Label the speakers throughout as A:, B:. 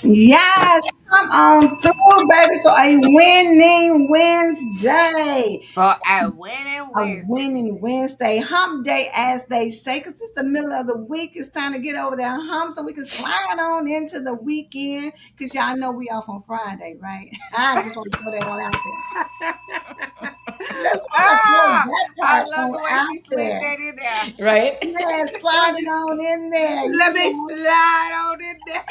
A: Yes, come on through, baby, for a winning Wednesday.
B: For a winning
A: A
B: Wednesday.
A: winning Wednesday, hump day, as they say, because it's the middle of the week. It's time to get over that hump so we can slide on into the weekend. Because y'all know we off on Friday, right? I just want to throw that one out there. Just want to throw
B: Ah,
A: that
B: I
A: part
B: love
A: on
B: the way
A: out
B: she slid
A: there.
B: that in there.
C: Right?
A: Yeah,
B: Let me
A: slide it
B: just
A: on in there.
B: let me slide on in there.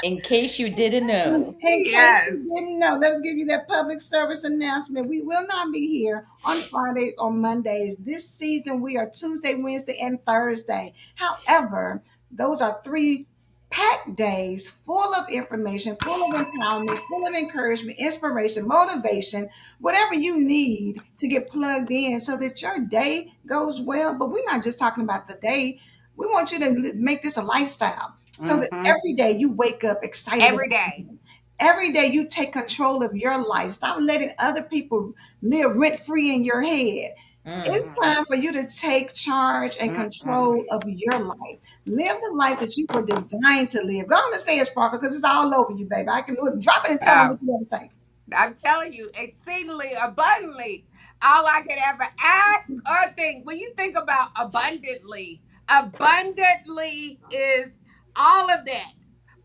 C: In case you didn't know.
A: In case you
B: Yes.
A: didn't know, let's give you that public service announcement. We will not be here on Fridays or Mondays. This season, we are Tuesday, Wednesday, and Thursday. However, those are three packed days full of information, full of empowerment, full of encouragement, inspiration, motivation, whatever you need to get plugged in so that your day goes well. But we're not just talking about the day, we want you to make this a lifestyle so that
B: Hmm.
A: every day you wake up excited
B: Every
A: about
B: day.
A: it. Every day you take control of your life. Stop letting other people live rent free in your head. It's
C: Mm.
A: time for you to take charge and
B: Mm-mm.
A: control of your life. Live the life that you were designed to live. Go on and say it, Sparkle, because it's all over you, baby. I can drop it and tell them what
B: Um,
A: you want to say.
B: I'm telling you, exceedingly abundantly, all I could ever ask or think. When you think about abundantly, abundantly is all of that,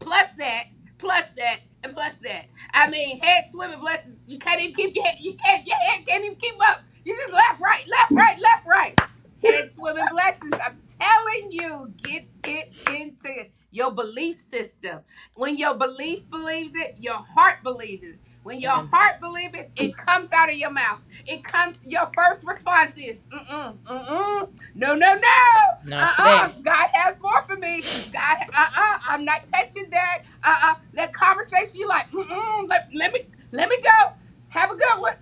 B: plus that, plus that, and plus that. I mean, head swimming blessings. You can't even keep your head. You can't. Your head can't even keep up. You just left, right, left, right, left, right. Head swimming blessings. I'm telling you, get it into your belief system. When your belief believes it, your heart believes it. When your
C: Amen.
B: heart believes it, it comes out of your mouth. It comes. Your first response is, no, no, no.
C: Not today.
B: God has more for me. God, I'm not touching that. That conversation, you like, let me go. Have a good one.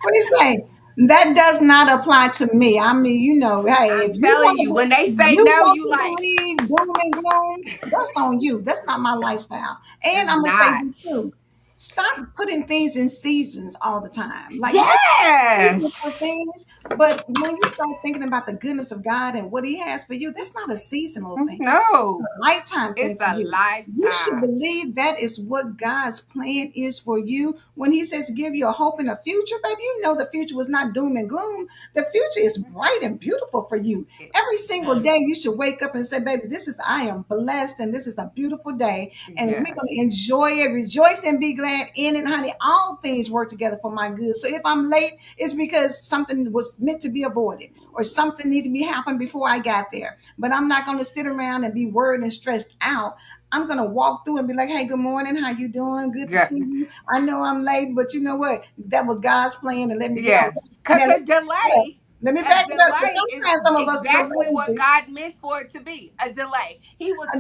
A: What do you say? That does not apply to me. I mean, hey,
B: I'm telling you, when they
A: if
B: say
A: you
B: no,
A: want
B: you
A: to
B: like,
A: believe doom and gloom, that's on you. That's not my lifestyle. And
B: it's
A: I'm gonna say
B: not.
A: this too. Stop putting things in seasons all the time. Like, yeah, season for
B: Yes.
A: things, but when you start thinking about the goodness of God and what He has for you, that's not a seasonal thing.
B: No,
A: A lifetime thing
B: it's
A: for
B: a
A: you. You should
B: lifetime.
A: believe that is what God's plan is for you. When He says to give you a hope in the future, baby, you know the future was not doom and gloom. The future is bright and beautiful for you. Every single
C: Mm.
A: day you should wake up and say, baby, I am blessed and this is a beautiful day. And we're going to
B: Yes.
A: enjoy it, rejoice and be glad in it, honey. All things work together for my good. So if I'm late, it's because something was meant to be avoided or something needed to be happen before I got there. But I'm not going to sit around and be worried and stressed out. I'm gonna walk through and be like, "Hey, good morning. How you doing? Good to
B: Yeah.
A: see you. I know I'm late, but you know what? That was God's plan, and let me get on.
B: Yes. Because
A: Now, let me back it up. Let me
B: a
A: back it up because
B: delay is
A: sometimes some of us get
B: exactly what
A: lazy.
B: God meant for it to be. A delay.
A: I get
B: It was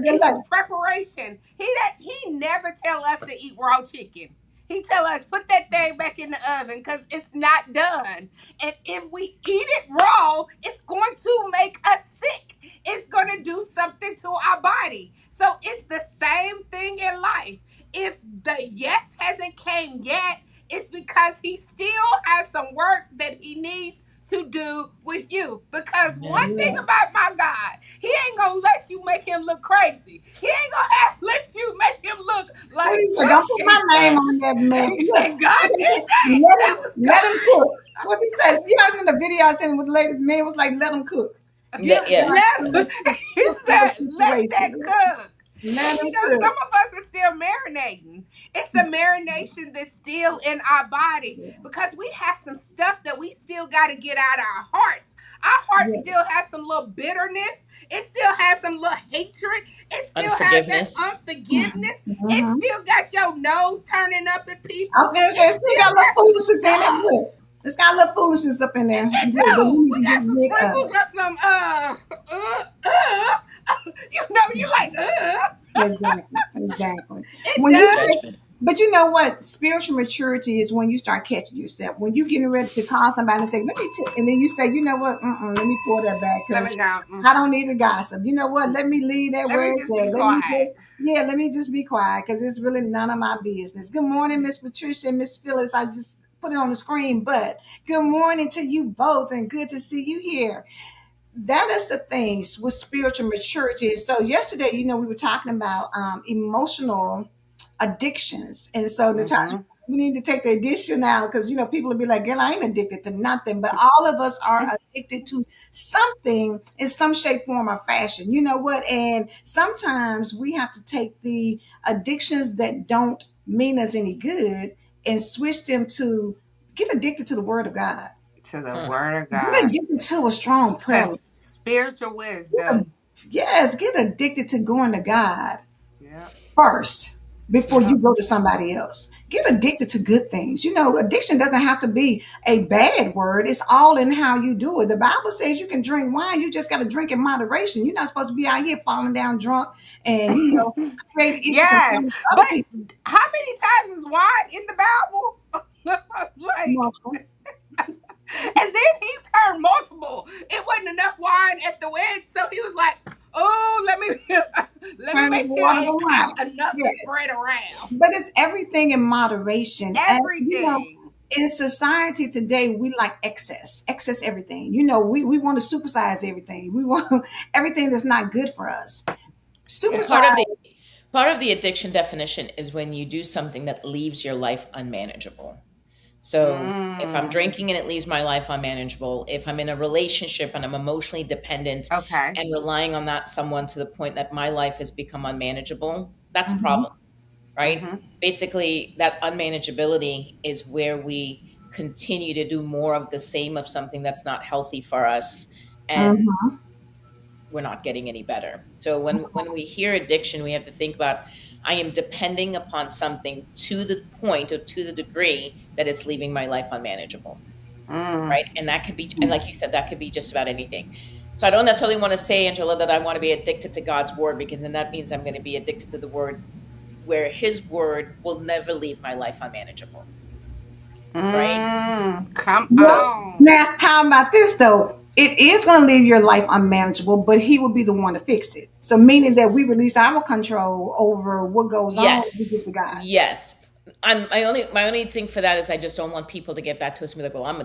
A: like,
B: preparation. He never tell us to eat raw chicken. He tell us put that thing back in the oven because it's not done. And if we eat it raw, it's going to make us sick. It's going to do something to our body. So it's the same thing in life. If the yes hasn't came yet, it's because he still has some work that he needs to do with you. Because one
C: Amen.
B: thing
A: yeah.
B: about my God, he ain't gonna let you make him look crazy. He ain't gonna let you make him look
A: What do
B: like
A: you say? Don't put my
B: broken.
A: name on
C: Facts.
A: that mess. Look,
B: And God
A: what do you
B: did
A: say?
B: that. That was
A: Let him
B: God.
A: cook. What he said? You know, in the video I sent with the lady, the man was like, "Let him cook." Give
C: Yeah.
A: God
B: Let
A: credit
B: he
A: for the
B: said, let that
A: situation.
B: cook.
A: Let
B: And
A: him
B: some
A: cook.
B: of us are still marinating. It's a marination that's still in our body
A: Yeah.
B: because we have some stuff that we still got to get out of our hearts. Our heart
A: Yeah.
B: still has some little bitterness. It still has some little hatred. It still has that
C: Unforgiveness.
B: unforgiveness. It
A: Mm-hmm.
B: still got your nose turning up at
A: I
B: people.
A: was gonna say,
B: It
A: it's still got a
B: still
A: little
B: got some
A: foolishness in it.
B: stuff.
A: Look, it's got a little foolishness up in there that
B: It
A: we
B: do.
A: need
B: We
A: to get
B: got some
A: rid
B: sprinkles
A: of.
B: of some you know, you like
A: Exactly, exactly.
B: it
A: When you,
B: does.
C: Judgment.
A: but you know what? Spiritual maturity is when you start catching yourself. When you getting ready to call somebody and say, "Let me," and then you say, "You know what? Let me pull that back
B: Let me
A: because
B: go.
A: I don't need to gossip. You know what? Let me leave that
B: Let
A: where
B: me
A: it's
B: just be
A: at. Let me
B: quiet.
A: just, yeah, let me just be quiet because it's really none of my business." Good morning, Miss Patricia and Miss Phyllis. I just put it on the screen, but good morning to you both, and good to see you here. That is the things with spiritual maturity. So yesterday, we were talking about emotional addictions, and so Natasha,
B: Mm-hmm.
A: we need to take the addiction out because people will be like, "Girl, I ain't addicted to nothing," but all of us are addicted to something in some shape, form, or fashion. You know what? And sometimes we have to take the addictions that don't mean us any good and switch them to get addicted to the Word of God.
B: To the
C: Hmm.
B: word of
A: Get
B: God.
A: addicted to a strong prayer.
B: Because spiritual wisdom.
A: Yes, get addicted to going to God
B: Yep.
A: first before you
B: Yep.
A: go to somebody else. Get addicted to good things. Addiction doesn't have to be a bad word. It's all in how you do it. The Bible says you can drink wine. You just got to drink in moderation. You're not supposed to be out here falling down drunk and, create issues in
B: Yes.
A: front of
B: But
A: other people.
B: how many times is wine in the Bible? Like,
A: Multiple.
B: and then he turned multiple. It wasn't enough wine at the wedding, so he was like, "Oh, let me let me
A: Turn the
B: make sure
A: water
B: I
A: around.
B: have enough to
A: Yes.
B: spread around
A: But it's everything in moderation. And
B: everything."
A: in society today, we like excess everything. We want to supersize everything. We want everything that's not good for us.
C: And
B: Yeah.
C: part of the addiction definition is when you do something that leaves your life unmanageable. So if I'm
B: Mm.
C: drinking and it leaves my life unmanageable, if I'm in a relationship and I'm emotionally dependent
B: Okay.
C: and relying on that someone to the point that my life has become unmanageable, that's a
A: Mhm.
C: problem, right?
B: Mm-hmm.
C: Basically, that unmanageability is where we continue to do more of the same of something that's not healthy for us, and
A: Mhm.
C: we're not getting any better. So when we hear addiction, we have to think about, I am depending upon something to the point or to the degree that it's leaving my life unmanageable,
B: Mm.
C: right? And that could be, and like you said, that could be just about anything. So I don't necessarily want to say, Angela, that I want to be addicted to God's word, because then that means I'm going to be addicted to the word where his word will never leave my life unmanageable, right?
B: Mm. Come
C: So
B: on.
A: Now, how about this though? It is going to leave your life unmanageable, but he will be the one to fix it. So, meaning that we release our control over what goes on, we give
C: yes,
A: to God.
C: yes. My only thing for that is I just don't want people to get that twisted. Like, well, I'm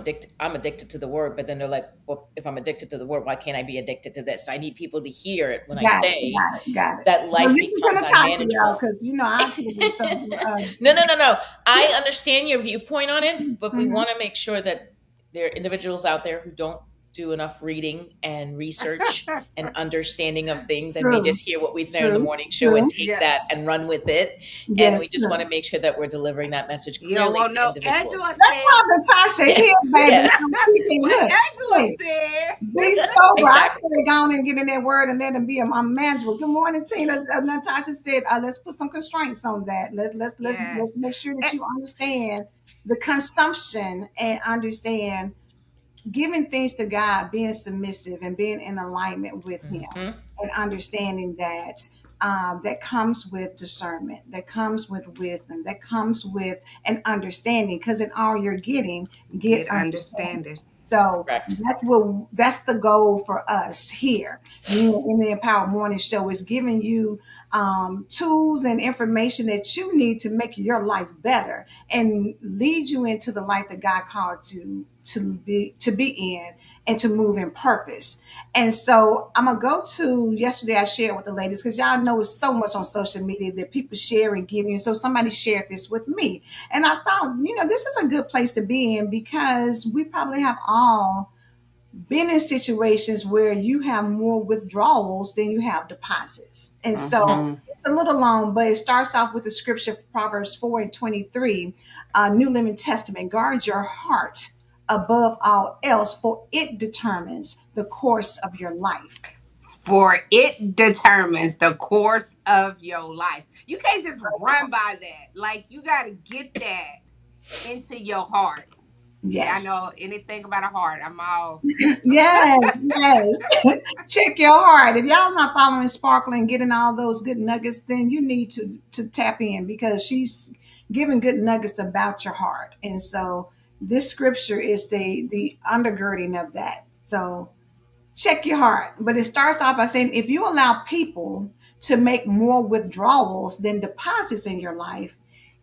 C: addicted to the word, but then they're like, well, if I'm addicted to the word, why can't I be addicted to this? I need people to hear it when I
A: Got it,
C: say
A: got it, got it.
C: that
A: Well,
C: life
A: listen to
C: becomes
A: Natasha, y'all,
C: unmanageable.
A: because I tell you some.
C: No, no, no, no. I understand your viewpoint on it, but we
A: Mhm.
C: want to make sure that there are individuals out there who don't do enough reading and research and understanding of things, and may
A: True,
C: just hear what we say on the
A: true,
C: morning show and
A: true.
C: take
B: Yeah.
C: that and run with it. And we
A: Yes,
C: just want
A: true.
C: to make sure that we're delivering that message
B: You don't
C: clearly
B: want
C: to
B: no Angela
C: individuals.
A: That's
B: said.
A: why Natasha
C: Yeah,
A: here, baby.
C: yeah,
A: I'm speaking.
B: What
A: Look,
B: Angela
A: hey,
B: said.
A: be sober. I
C: exactly.
A: said, go on and get in that word and let them be unmanageable. Good morning, Tina. Natasha said, let's put some constraints on that. Let's
B: Yes.
A: make sure that
B: And,
A: you understand the consumption and understand giving things to God, being submissive and being in alignment with Him,
C: Hmm.
A: and understanding that that comes with discernment, that comes with wisdom, that comes with an understanding. Because in all you're getting, get
B: get
A: understanding.
B: understanding.
A: So
C: Correct.
A: that's the goal for us here. In the Empower Morning Show is giving you tools and information that you need to make your life better and lead you into the life that God called you to be in and to move in purpose. And so I'm gonna go to yesterday. I shared with the ladies because y'all know it's so much on social media that people share and give you. So somebody shared this with me, and I thought, this is a good place to be in because we probably have all been in situations where you have more withdrawals than you have deposits. And so
B: Mm-hmm.
A: it's a little long, but it starts off with the scripture, Proverbs 4 and 23, New Living Testament. Guard your heart above all else, for it determines the course of your life.
B: For it determines the course of your life. You can't just run by that. Like, you got to get that into your heart. Yeah, I
A: Yes.
B: know anything about a heart. I'm all.
A: Yes, yes. Check your heart. If y'all not following Sparkle and getting all those good nuggets, then you need to tap in, because she's giving good nuggets about your heart. And so this scripture is the undergirding of that. So check your heart. But it starts off by saying, if you allow people to make more withdrawals than deposits in your life,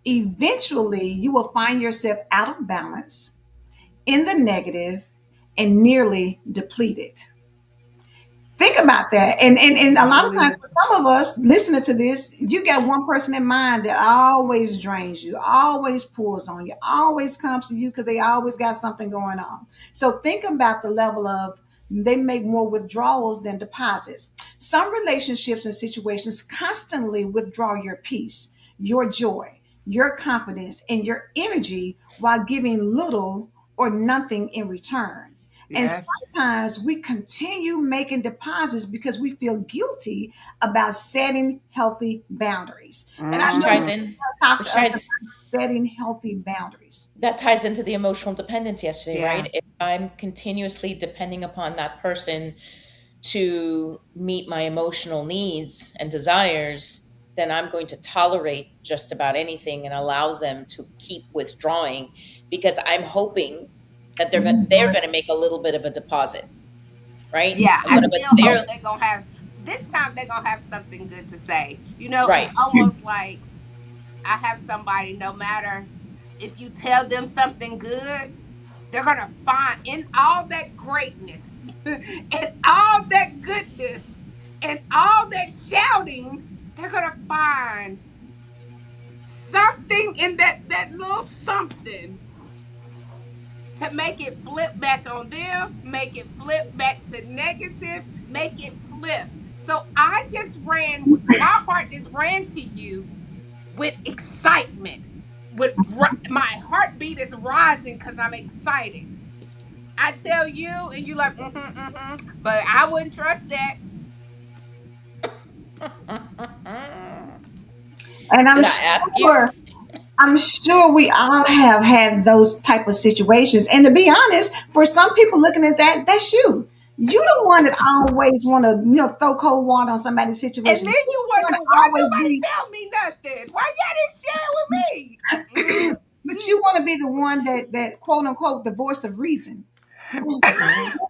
A: eventually you will find yourself out of balance, in the negative, and nearly depleted. Think about that. And a lot of times
B: Mhm.
A: for some of us listening to this, you got one person in mind that always drains you, always pulls on you, always comes to you because they always got something going on. So think about the level of, they make more withdrawals than deposits. Some relationships and situations constantly withdraw your peace, your joy, your confidence, and your energy while giving little or nothing in return. And
B: Yes.
A: sometimes we continue making deposits because we feel guilty about setting healthy boundaries. And I
C: Which
A: know
C: ties
A: you
B: Hmm.
C: in,
A: talked to
C: which
A: us
C: ties
A: about setting healthy boundaries.
C: that ties into the emotional dependence yesterday,
B: Yeah.
C: right? If I'm continuously depending upon that person to meet my emotional needs and desires, then I'm going to tolerate just about anything and allow them to keep withdrawing because I'm hoping that they're
A: Mhm.
C: going to make a little bit of a deposit, right?
B: Yeah.
C: A
B: I
C: little bit
B: still hope
C: there,
B: they're going to have, this time they're going to have something good to say. You know, it's
C: right?
B: almost like I have somebody, no matter if you tell them something good, they're going to find in all that greatness and all that goodness and all that shouting, they're going to find something in that little something to make it flip back on them, make it flip back to negative, make it flip. So I just ran, my heart just ran to you with excitement. My heartbeat is rising because I'm excited. I tell you, and you like, but I wouldn't trust that.
A: And
C: Did I ask you?
A: I'm sure we all have had those type of situations. And to be honest, for some people looking at that, that's you. You the one that always want to, throw cold water on somebody's
B: And
A: situation.
B: then
A: You
B: you
A: want
B: wonder
A: to
B: why
A: always
B: nobody
A: be,
B: tell me nothing. Why y'all didn't share it with me?
A: but you want to be the one that quote unquote the voice of reason. When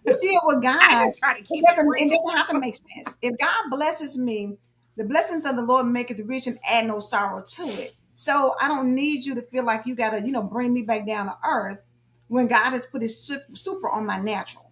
A: you deal with
B: I
A: God,
B: just try to keep it
A: it
B: real.
A: doesn't have to make sense. If God blesses me, the blessings of the Lord make it rich and add no sorrow to it. So I don't need you to feel like you gotta, bring me back down to earth when God has put his super on my natural.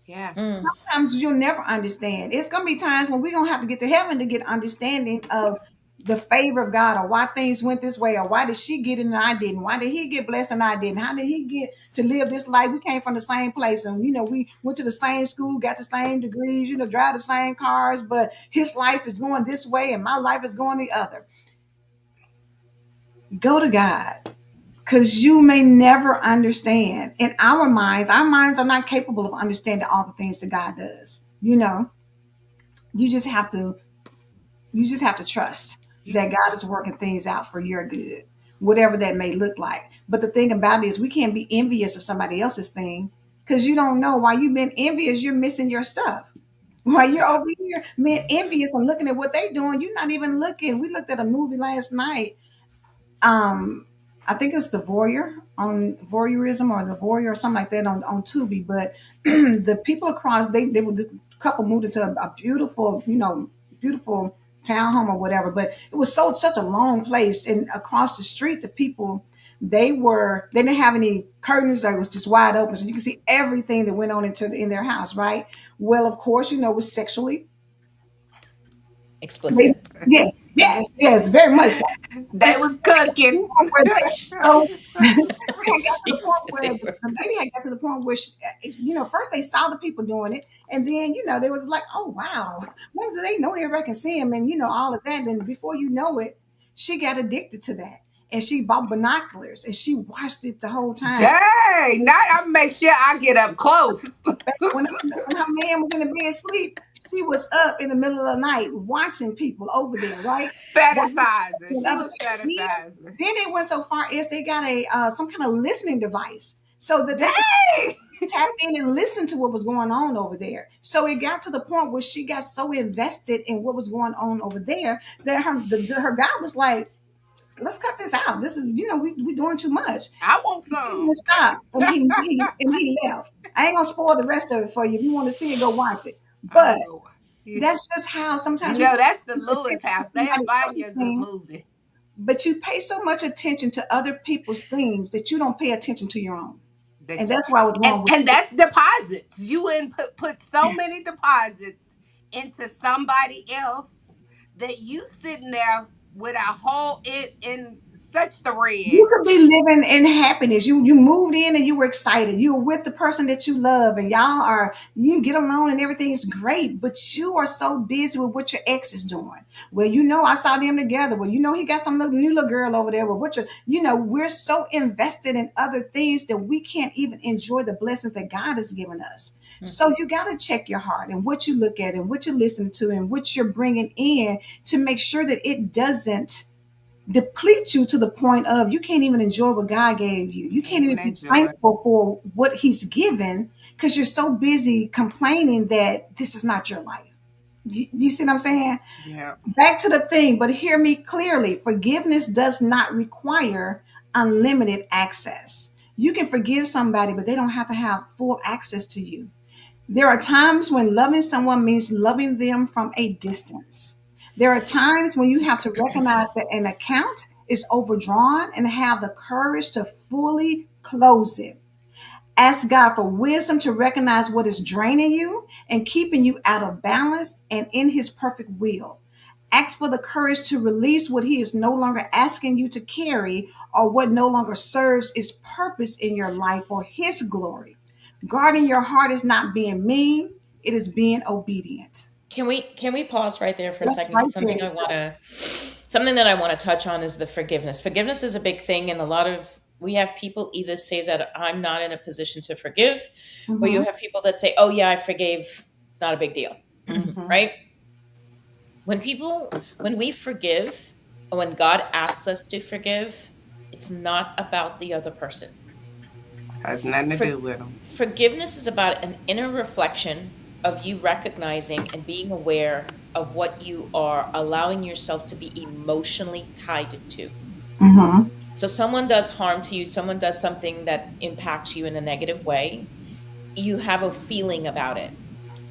B: Yeah.
C: Mm.
A: Sometimes you'll never understand. It's gonna be times when we're gonna have to get to heaven to get understanding of the favor of God, or why things went this way, or why did she get it and I didn't? Why did he get blessed and I didn't? How did he get to live this life? We came from the same place, and we went to the same school, got the same degrees, drive the same cars, but his life is going this way and my life is going the other. Go to God. Because you may never understand. In our minds are not capable of understanding all the things that God does. You just have to trust
B: You,
A: that God is working things out for your good, whatever that may look like. But the thing about it is, we can't be envious of somebody else's thing, because you don't know. While you've been envious, you're missing your stuff. While you're over here being envious and looking at what they're doing, you're not even looking. We looked at a movie last night. um I think it was the voyeur on voyeurism, or the voyeur, or something like that, on Tubi. But the people across, they were, this couple moved into a beautiful, beautiful townhome or whatever. But it was such a long place, and across the street, the people, they didn't have any curtains. It was just wide open, so you can see everything that went on in their house, right? Well, of course, it was sexually They,
C: Explicit.
A: yes, yes, yes, very much so. And
B: They
A: so
B: was
A: they got to the
B: cooking.
A: point where so they had got to the point
C: Yes,
A: where
C: they
A: the,
C: were.
A: the lady had got to the point where first they saw the people doing it, and then they was like, oh wow, when do they know everybody can see him, and all of that, and before you know it, she got addicted to that, and she bought binoculars and she watched it the whole time.
B: Dang! Now I make sure I get up close.
A: When her man was in the bed asleep, she was up in the middle of the night watching people over there, right?
B: Fantasizing.
A: And
B: She was
A: then,
B: fantasizing.
A: then they went so far as they got a some kind of listening device so that they could
B: Dang!
A: tap in and listen to what was going on over there. So it got to the point where she got so invested in what was going on over there that her guy was like, let's cut this out. This is, we doing too much.
B: I want
A: She
B: some.
A: didn't stop, and he left. I ain't gonna spoil the rest of it for you. If you want to see it, go watch it.
B: I'm
A: But
B: gonna go. You
A: that's just how sometimes we
B: know,
A: pay
B: that's the Lewis
A: attention to
B: house. They'll
A: somebody
B: find you
A: else's
B: a good
A: thing,
B: movie.
A: but you pay so much attention to other people's things that you don't pay attention to your own. And
B: That you,
A: that's why I was
B: and
A: wrong with
B: and
A: it.
B: that's deposits. You wouldn't put so many deposits into somebody else that you sitting there with a hole in such thread.
A: You could be living in happiness. You moved in and you were excited. You were with the person that you love, and you get along and everything is great. But you are so busy with what your ex is doing. Well, I saw them together. Well, he got some new little girl over there. Well, we're so invested in other things that we can't even enjoy the blessings that God has given us. So
C: Mhm.
A: you got to check your heart and what you look at and what you're listening to and what you're bringing in to make sure that it doesn't deplete you to the point of you can't even enjoy what God gave you. You
B: Can't
A: can't even
B: even
A: be
B: enjoy it.
A: thankful for what He's given because you're so busy complaining that this is not your life. You see what I'm saying?
B: Yeah.
A: Back to the thing, but hear me clearly. Forgiveness does not require unlimited access. You can forgive somebody, but they don't have to have full access to you. There are times when loving someone means loving them from a distance. There are times when you have to recognize that an account is overdrawn and have the courage to fully close it. Ask God for wisdom to recognize what is draining you and keeping you out of balance and in His perfect will. Ask for the courage to release what He is no longer asking you to carry or what no longer serves its purpose in your life for His glory. Guarding your heart is not being mean, it is being obedient.
C: Can we pause right there for a
A: That's
C: second?
A: right
C: Because
A: there.
C: something that I want to touch on is the forgiveness. Forgiveness is a big thing, and we have people either say that I'm not in a position to forgive, or you
A: Mhm.
C: have people that say, "Oh yeah, I forgave. It's not a big deal."
B: Hmm.
C: Right? When we forgive, or when God asks us to forgive, it's not about the other person.
B: Has nothing to
C: For,
B: do with them.
C: Forgiveness is about an inner reflection of you recognizing and being aware of what you are allowing yourself to be emotionally tied to.
A: Mhm.
C: So, someone does harm to you, someone does something that impacts you in a negative way, you have a feeling about it,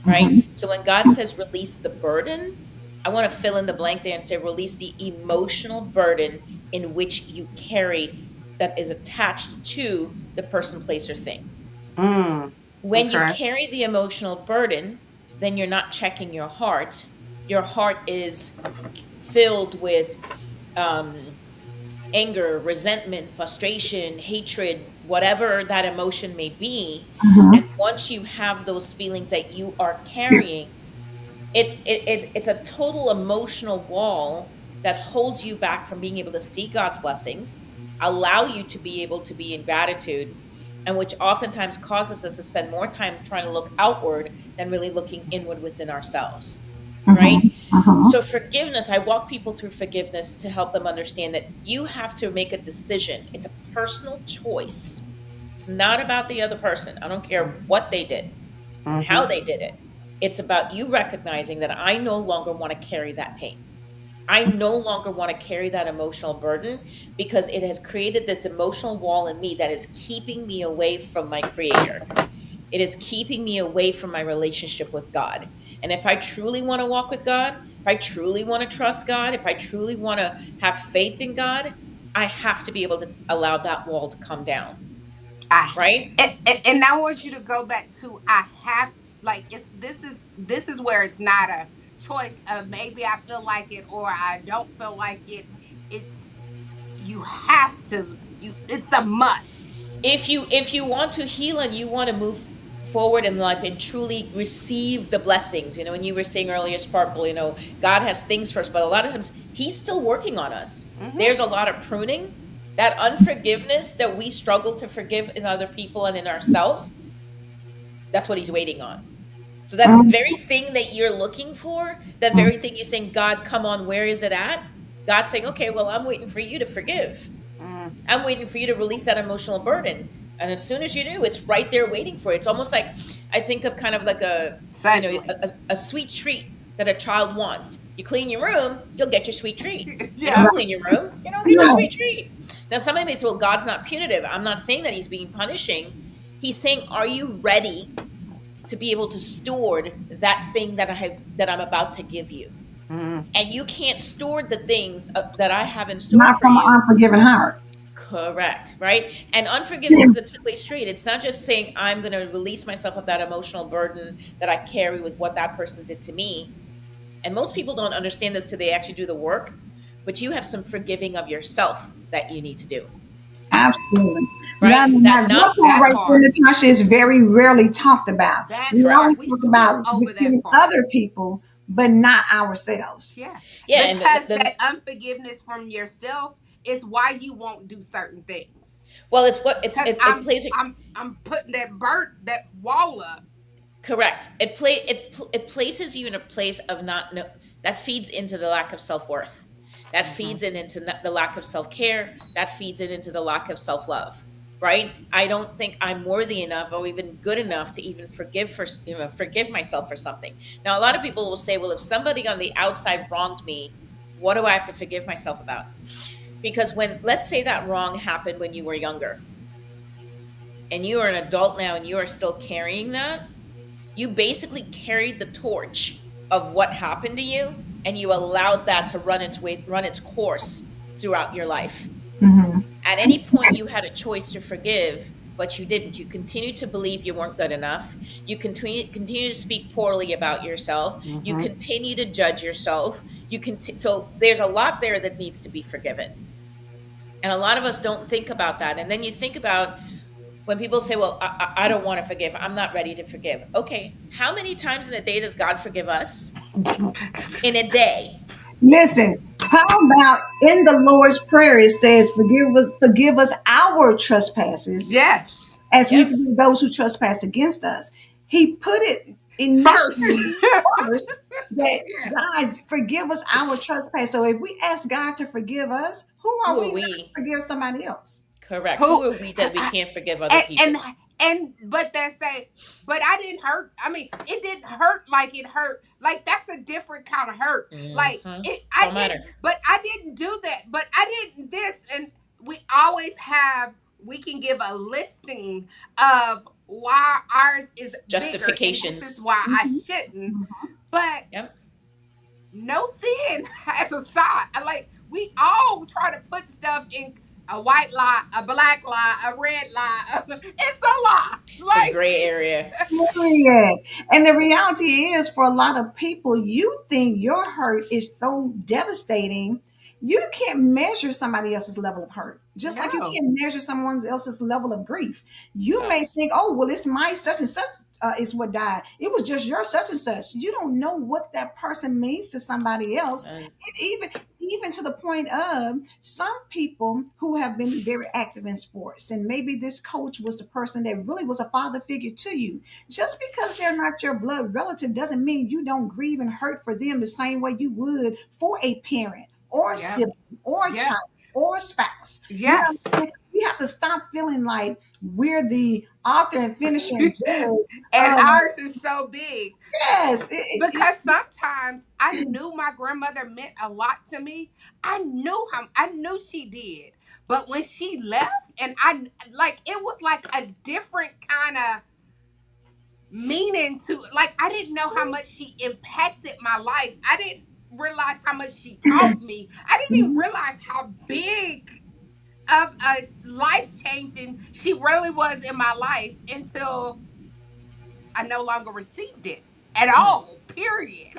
C: right?
A: Mhm.
C: So, when God says release the burden, I want to fill in the blank there and say release the emotional burden in which you carry that is attached to the person, place, or thing.
B: Mm.
C: When you
B: Okay.
C: carry the emotional burden, then you're not checking your heart. Your heart is filled with um, anger, resentment, frustration, hatred, whatever that emotion may be. And
A: Mhm.
C: once you have those feelings that you are carrying, it's a total emotional wall that holds you back from being able to see God's blessings, allow you to be able to be in gratitude, and which oftentimes causes us to spend more time trying to look outward than really looking inward within ourselves, right?
A: Mhm.
C: So,
A: Mhm.
C: forgiveness, I walk people through forgiveness to help them understand that you have to make a decision. It's a personal choice. It's not about the other person. I don't care what they did and how
B: Hmm.
C: they did it. It's about you recognizing that I no longer want to carry that pain. I no longer want to carry that emotional burden because it has created this emotional wall in me that is keeping me away from my creator. It is keeping me away from my relationship with God. And if I truly want to walk with God, if I truly want to trust God, if I truly want to have faith in God, I have to be able to allow that wall to come down,
B: I
C: right?
B: and I want you to go back to I have to, like it's this is where it's not a choice of maybe I feel like it or I don't feel like it. It's you have to you it's a must.
C: If you want to heal and you want to move forward in life and truly receive the blessings, when you were saying earlier, Sparkle, God has things for us, but a lot of times He's still working on us.
B: Mm-hmm.
C: There's a lot of pruning. That unforgiveness that we struggle to forgive in other people and in ourselves, that's what He's waiting on. So that
A: Mm,
C: very thing that you're looking for, that very thing you're saying, God, come on, where is it at? God's saying, okay, well, I'm waiting for you to forgive.
B: Mm.
C: I'm waiting for you to release that emotional burden. And as soon as you do, it's right there waiting for you. It's almost like, I think of kind of like
B: Suddenly.
C: a sweet treat that a child wants. You clean your room, you'll get your sweet treat. You
B: Yeah.
C: don't
A: right,
C: clean your room, you don't get your
A: right.
C: sweet treat. Now, somebody may say, well, God's not punitive. I'm not saying that He's being punishing. He's saying, are you ready to be able to steward that thing that I'm about to give you?
B: Mm.
C: And you can't steward the things that I have in store
A: Not
C: for
A: from an
C: you.
A: unforgiving heart.
C: Correct, right? And unforgiveness
A: Yeah,
C: is a two-way street. It's not just saying I'm going to release myself of that emotional burden that I carry with what that person did to me. And most people don't understand this till they actually do the work. But you have some forgiving of yourself that you need to do,
A: absolutely.
C: right? That
A: That
C: not
A: part
B: That
A: right there,
B: part.
A: Natasha, is very rarely talked about.
B: That
A: We
B: part.
A: always
C: correct.
B: We
A: talk
B: skip
A: about
B: over that
A: forgiving
B: part.
A: other people, but not ourselves.
B: Yeah.
C: Yeah, and
B: Because
C: then
B: that unforgiveness from yourself is why you won't do certain things.
C: well, it's what
B: Cause
C: it plays.
B: I'm putting that wall up.
C: Correct. It places you in a place of not no, that feeds into the lack of self-worth. That
B: Mm-hmm.
C: feeds into the lack of self-care. That feeds it into the lack of self-love. Right? I don't think I'm worthy enough or even good enough to even forgive myself for something. Now, a lot of people will say, well, if somebody on the outside wronged me, what do I have to forgive myself about? Because when, let's say, that wrong happened when you were younger and you are an adult now and you are still carrying that, you basically carried the torch of what happened to you and you allowed that to run its course throughout your life.
A: Hmm.
C: At any point you had a choice to forgive, but you didn't. You continued to believe you weren't good enough. You continue to speak poorly about yourself. You
B: Mm-hmm.
C: continue to judge yourself. So there's a lot there that needs to be forgiven. And a lot of us don't think about that. And then you think about when people say, well, I don't want to forgive, I'm not ready to forgive. Okay, how many times in a day does God forgive us? In a day.
A: Listen, how about in the Lord's Prayer it says, forgive us our trespasses
B: Yes.
A: as we
C: Yep.
A: forgive those who trespass against us. He put it
B: First.
A: initially first that
B: Yes.
A: God forgive us our trespass. So if we ask God to forgive us, who are
C: Who
A: we
C: are
A: not to
C: we?
A: forgive somebody else?
C: Correct. Who
B: Who
C: are we that we can't forgive other
B: and and
C: people?
B: but they say, but I didn't hurt. I mean, it didn't hurt like it hurt. Like that's a different kind of hurt. Like
C: Mm-hmm.
B: it, I
C: Don't matter.
B: didn't, but I didn't do that. But I didn't this, and we always have. We can give a listing of why ours is bigger, and this is
C: Justifications.
B: why I
A: Mhm.
B: shouldn't. But
C: Yep.
B: no sin has a side. Like we all try to put stuff in a white lie, a black lie, a red lie. It's a lie.
C: The
B: Like
C: gray area.
A: Period. And the reality is, for a lot of people, you think your hurt is so devastating, you can't measure somebody else's level of hurt. Just like you
B: no.
A: can't measure someone else's level of grief. You may
C: Facts.
A: think, oh, well, it's my such and such is what died. It was just your such and such. You don't know what that person means to somebody else.
C: And
A: And even to the point of some people who have been very active in sports, and maybe this coach was the person that really was a father figure to you. Just because they're not your blood relative doesn't mean you don't grieve and hurt for them the same way you would for a parent or a
B: Yep.
A: sibling or a
B: Yep.
A: child or a spouse. You know what
B: Yes.
A: I'm saying? We have to stop feeling like we're the author and finisher and judge
B: And
A: of,
B: ours is so big
A: yes,
B: because sometimes I knew my grandmother meant a lot to me. I knew she did. But when she left and I like it was like a different kind of meaning to like I didn't know how much she impacted my life. I didn't realize how much she taught me. I didn't even realize how big of a life changing she really was in my life until I no longer received it. at all, period.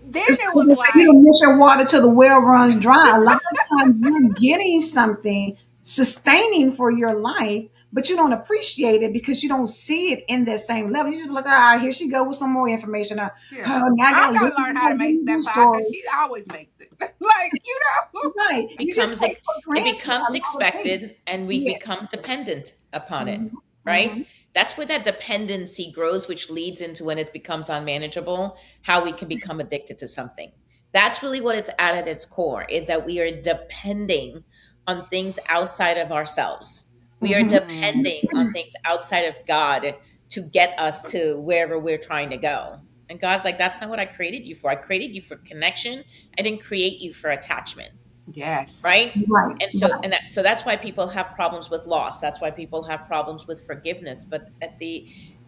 B: Then
A: It's
B: it
A: like
B: was
A: they say, you
B: like,
A: don't miss your water till the well runs dry. A lot of times you're getting something sustaining for your life, but you don't appreciate it because you don't see it in that same level. You just be like, ah, here she go with some more information.
B: yeah,
A: Oh, now I
B: I
A: gotta
B: gotta
A: listen
B: learn
A: to
B: how
A: her
B: to
A: give
B: make
A: me
B: that
A: this
B: pie because
A: story.
B: she always makes it. Like, you know.
A: Right. You just
C: becomes
A: take for
C: it
A: granted a
C: becomes
A: lot of things.
C: expected, and we
A: Yeah.
C: become dependent upon it,
A: Mm-hmm.
C: right?
A: Mm-hmm.
C: That's where that dependency grows, which leads into when it becomes unmanageable, how we can become addicted to something. That's really what it's at its core, is that we are depending on things outside of ourselves. We are
A: Mm-hmm.
B: Mm,
C: depending on things outside of God to get us to wherever we're trying to go. And God's like, that's not what I created you for. I created you for connection. I didn't create you for attachment,
B: yes.
C: right?
A: Right.
C: And so
A: Right.
C: so that's why people have problems with loss. That's why people have problems with forgiveness. But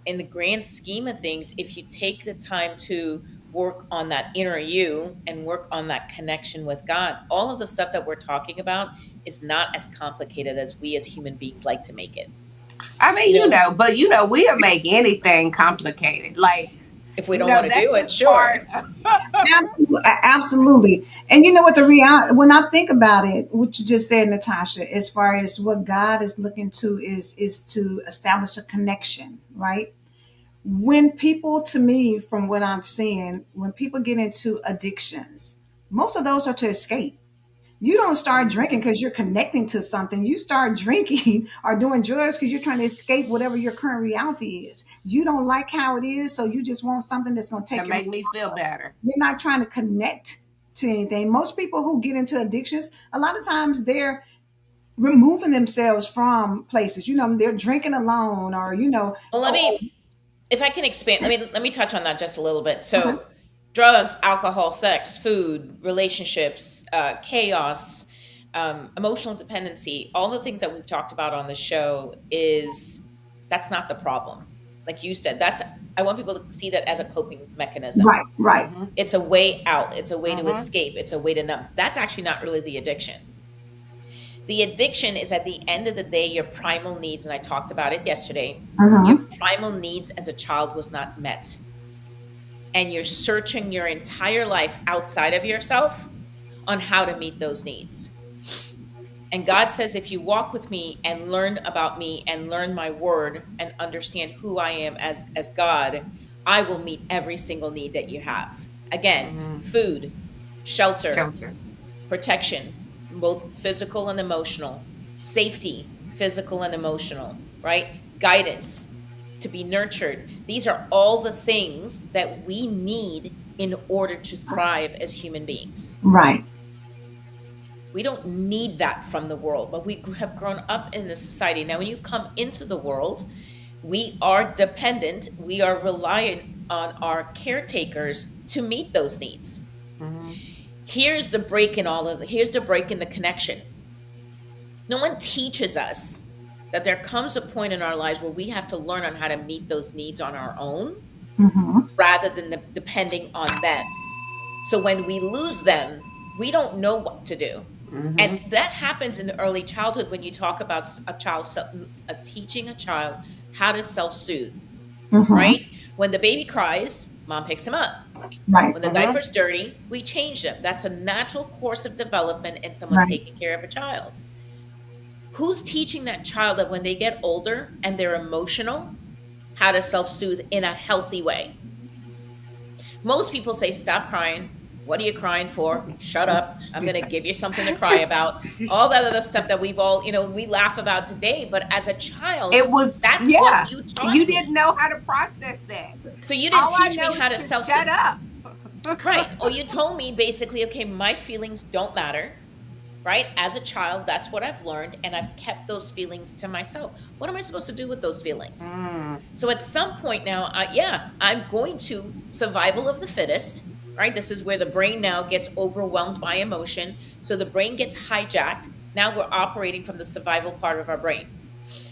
C: in the grand scheme of things, if you take the time to work on that inner you and work on that connection with God, all of the stuff that we're talking about is not as complicated as we as human beings like to make it.
B: I mean,
C: You know,
B: but we'll make anything complicated. Like,
C: if we don't want to
B: that's
C: do it,
B: just
C: sure.
B: part.
A: Absolutely, absolutely. And you know what, the reality, when I think about it, what you just said, Natasha, as far as what God is looking to is to establish a connection, right? When people, to me, from what I'm seeing, when people get into addictions, most of those are to escape. You don't start drinking
B: Mhm.
A: because you're connecting to something. You start drinking or doing drugs because you're trying to escape whatever your current reality is. You don't like how it is, so you just want something that's going to
B: To
A: take your.
B: make me feel better.
A: You're not trying to connect to anything. Most people who get into addictions, a lot of times they're removing themselves from places. They're drinking alone, or
C: Well,
A: oh,
C: if I can expand, let me touch on that just a little bit.
A: okay,
C: So, drugs, alcohol, sex, food, relationships, chaos, emotional dependency, all the things that we've talked about on the show is that's not the problem. Like you said, that's I want people to see that as a coping mechanism.
A: right, right,
B: Mhm.
C: It's a way out. It's a way to
B: Mhm.
C: escape. It's a way to numb. That's actually not really the addiction. The addiction is at the end of the day your primal needs, and I talked about it yesterday. Your
A: uh-huh,
C: primal needs as a child was not met, and you're searching your entire life outside of yourself on how to meet those needs. And God says, if you walk with me and learn about me and learn my word and understand who I am as God, I will meet every single need that you have. Again,
B: Mhm.
C: food, shelter,
B: Shelter.
C: protection, both physical and emotional, safety, physical and emotional, right? Guidance, to be nurtured. These are all the things that we need in order to thrive as human beings.
A: right,
C: We don't need that from the world, but we have grown up in this society. Now, when you come into the world, we are dependent, we are reliant on our caretakers to meet those needs.
B: Mhm.
C: Here's the break in the connection. No one teaches us that there comes a point in our lives where we have to learn on how to meet those needs on our own
A: uh-huh,
C: rather than depending on them. So when we lose them, we don't know what to do. And
B: Mhm.
C: that happens in early childhood when you talk about teaching a child how to self-soothe,
A: uh-huh,
C: right? When the baby cries, mom picks him up.
A: right,
C: When the
B: Mhm.
C: diaper's dirty, we change them. That's a natural course of development in someone
A: right,
C: taking care of a child. Who's teaching that child that when they get older and they're emotional, how to self soothe in a healthy way? Most people say, stop crying. What are you crying for? Shut up. I'm going to give you
B: Yes.
C: something to cry about. All that other stuff that we've all, we laugh about today. But as a child,
B: It was,
C: that's what
B: yeah.
C: you
B: You
C: taught
B: didn't
C: me.
B: know how to process that.
C: So you didn't
B: All I
C: teach me
B: know
C: how
B: is
C: to
B: to
C: self
B: shut
C: soothe.
B: up.
C: Right. Or you told me basically, okay, my feelings don't matter. Right? As a child, that's what I've learned. And I've kept those feelings to myself. What am I supposed to do with those feelings?
B: Mm.
C: So at some point now, yeah, I'm going to survival of the fittest, right? This is where the brain now gets overwhelmed by emotion. So the brain gets hijacked. Now we're operating from the survival part of our brain.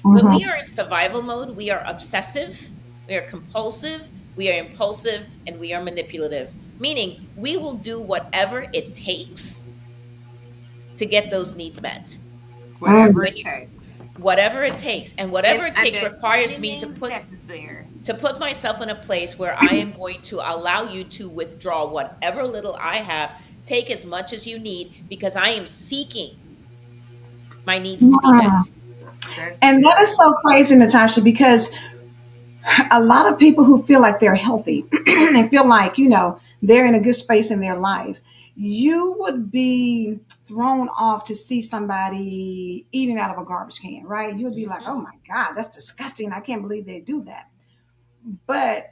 C: When
A: uh-huh,
C: we are in survival mode, we are obsessive, we are compulsive, we are impulsive, and we are manipulative, meaning we will do whatever it takes to get those needs met.
B: Whatever
C: When
B: it
C: you,
B: takes.
C: whatever it takes, and
B: And
C: whatever it takes
B: under
C: requires
B: any
C: me to
B: means
C: put
B: necessary.
C: to put myself in a place where I am going to allow you to withdraw whatever little I have, take as much as you need, because I am seeking my needs to be met.
B: That's
A: And that
B: good.
A: is so crazy, Natasha, because a lot of people who feel like they're healthy and feel like, they're in a good space in their lives, you would be thrown off to see somebody eating out of a garbage can, right? You would be like,
C: Hmm.
A: oh my God, that's disgusting. I can't believe they do that. But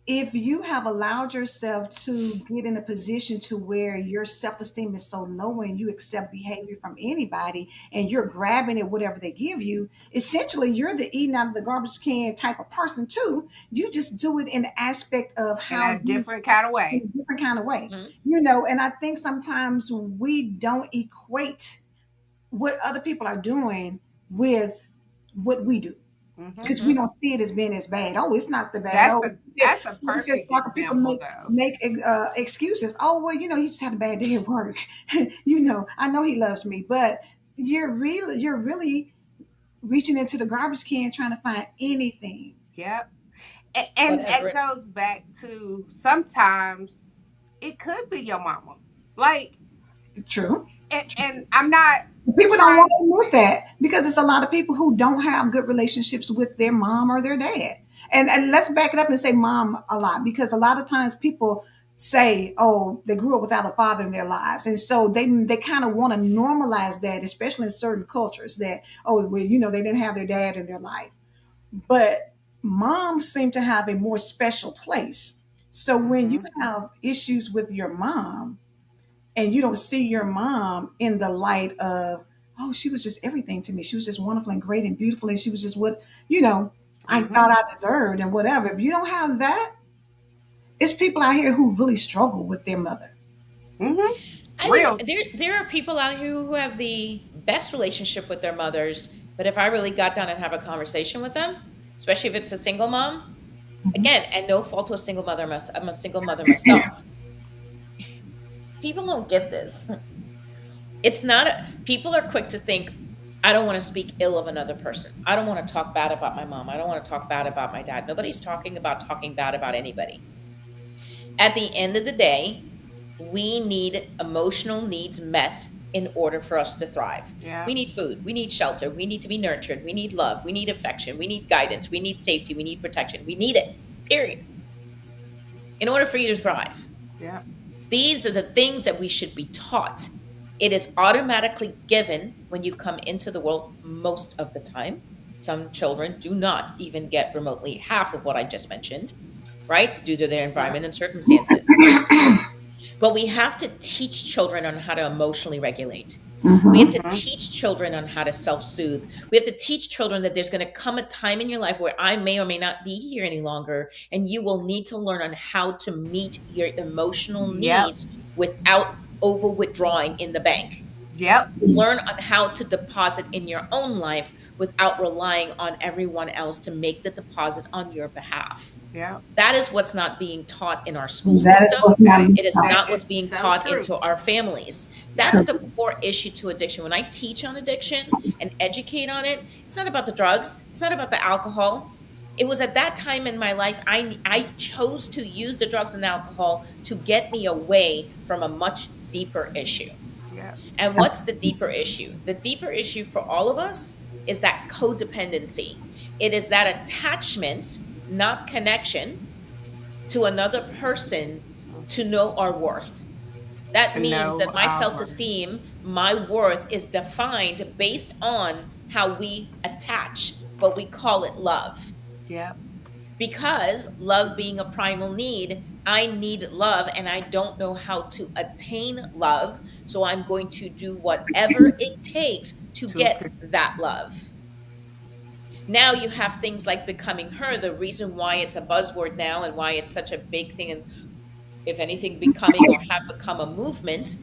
A: if you have allowed yourself to get in a position to where your self-esteem is so low and you accept behavior from anybody and you're grabbing at whatever they give you, essentially you're the eating out of the garbage can type of person too. You just do it in the aspect of
B: In
A: how
B: a
A: you,
B: different kind of
A: in
B: way.
A: a different kind of way.
C: Hmm.
A: And I think sometimes we don't equate what other people are doing with what we do,
B: Hmm.
A: because we
C: Hmm.
A: don't see it as being as bad. Oh, it's not the bad. Oh,
B: That's a
A: it's just
B: perfect
A: like people
B: example,
A: make
B: though.
A: make excuses. Oh, well, he just had a bad day at work. I know he loves me, but you're really reaching into the garbage can trying to find anything.
B: Yep. And
C: Whatever
B: that
C: it.
B: goes back to sometimes it could be your mama. Like,
A: True.
B: and I'm not
A: People don't want
B: trying.
A: to admit that because it's a lot of people who don't have good relationships with their mom or their dad. And let's back it up and say mom a lot, because a lot of times people say, oh, they grew up without a father in their lives. And so they kind of want to normalize that, especially in certain cultures, that, oh, well, they didn't have their dad in their life. But moms seem to have a more special place. So when you
B: Hmm.
A: have issues with your mom, and you don't see your mom in the light of, oh, she was just everything to me, she was just wonderful and great and beautiful, and she was just what I
B: Hmm.
A: thought I deserved and whatever. If you don't have that, it's people out here who really struggle with their mother.
B: Hmm.
C: I think
B: Real.
C: there are people out here who have the best relationship with their mothers, but if I really got down and have a conversation with them, especially if it's a single mom, again, and no fault to a single mother, I'm a single mother myself. People don't get this. It's not people are quick to think, I don't want to speak ill of another person. I don't want to talk bad about my mom. I don't want to talk bad about my dad. Nobody's talking bad about anybody. At the end of the day, we need emotional needs met in order for us to thrive.
B: Yeah.
C: We need food, we need shelter, we need to be nurtured, we need love, we need affection, we need guidance, we need safety, we need protection. We need it. Period. In order for you to thrive.
B: Yeah.
C: These are the things that we should be taught. It is automatically given when you come into the world most of the time. Some children do not even get remotely half of what I just mentioned, right? Due to their
B: Yeah.
C: environment and circumstances. But we have to teach children on how to emotionally regulate. We have to
B: Hmm.
C: teach children on how to self soothe. We have to teach children that there's going to come a time in your life where I may or may not be here any longer, and you will need to learn on how to meet your emotional
B: Yep.
C: needs without over withdrawing in the bank.
B: Yep.
C: Learn on how to deposit in your own life without relying on everyone else to make the deposit on your behalf.
B: Yep.
C: That is what's not being taught in our school
A: That is
C: system.
A: what's not
B: That
A: being
C: It is
A: taught.
B: that
C: not what's
B: is
C: being
B: so
C: taught
B: true.
C: into our families. That's
B: Yep.
C: the core issue to addiction. When I teach on addiction and educate on it, it's not about the drugs, it's not about the alcohol. It was at that time in my life, I chose to use the drugs and alcohol to get me away from a much deeper issue.
B: Yep.
C: And what's the deeper issue? The deeper issue for all of us is that codependency. It is that attachment, not connection, to another person to know our worth. That
B: To
C: means that
B: know
C: my self
B: our.
C: esteem, my worth is defined based on how we attach, but we call it love.
B: Yep.
C: Because love being a primal need, I need love and I don't know how to attain love. So I'm going to do whatever it takes to
B: To.
C: get that love. Now you have things like becoming her, the reason why it's a buzzword now and why it's such a big thing, and if anything, becoming or have become a movement.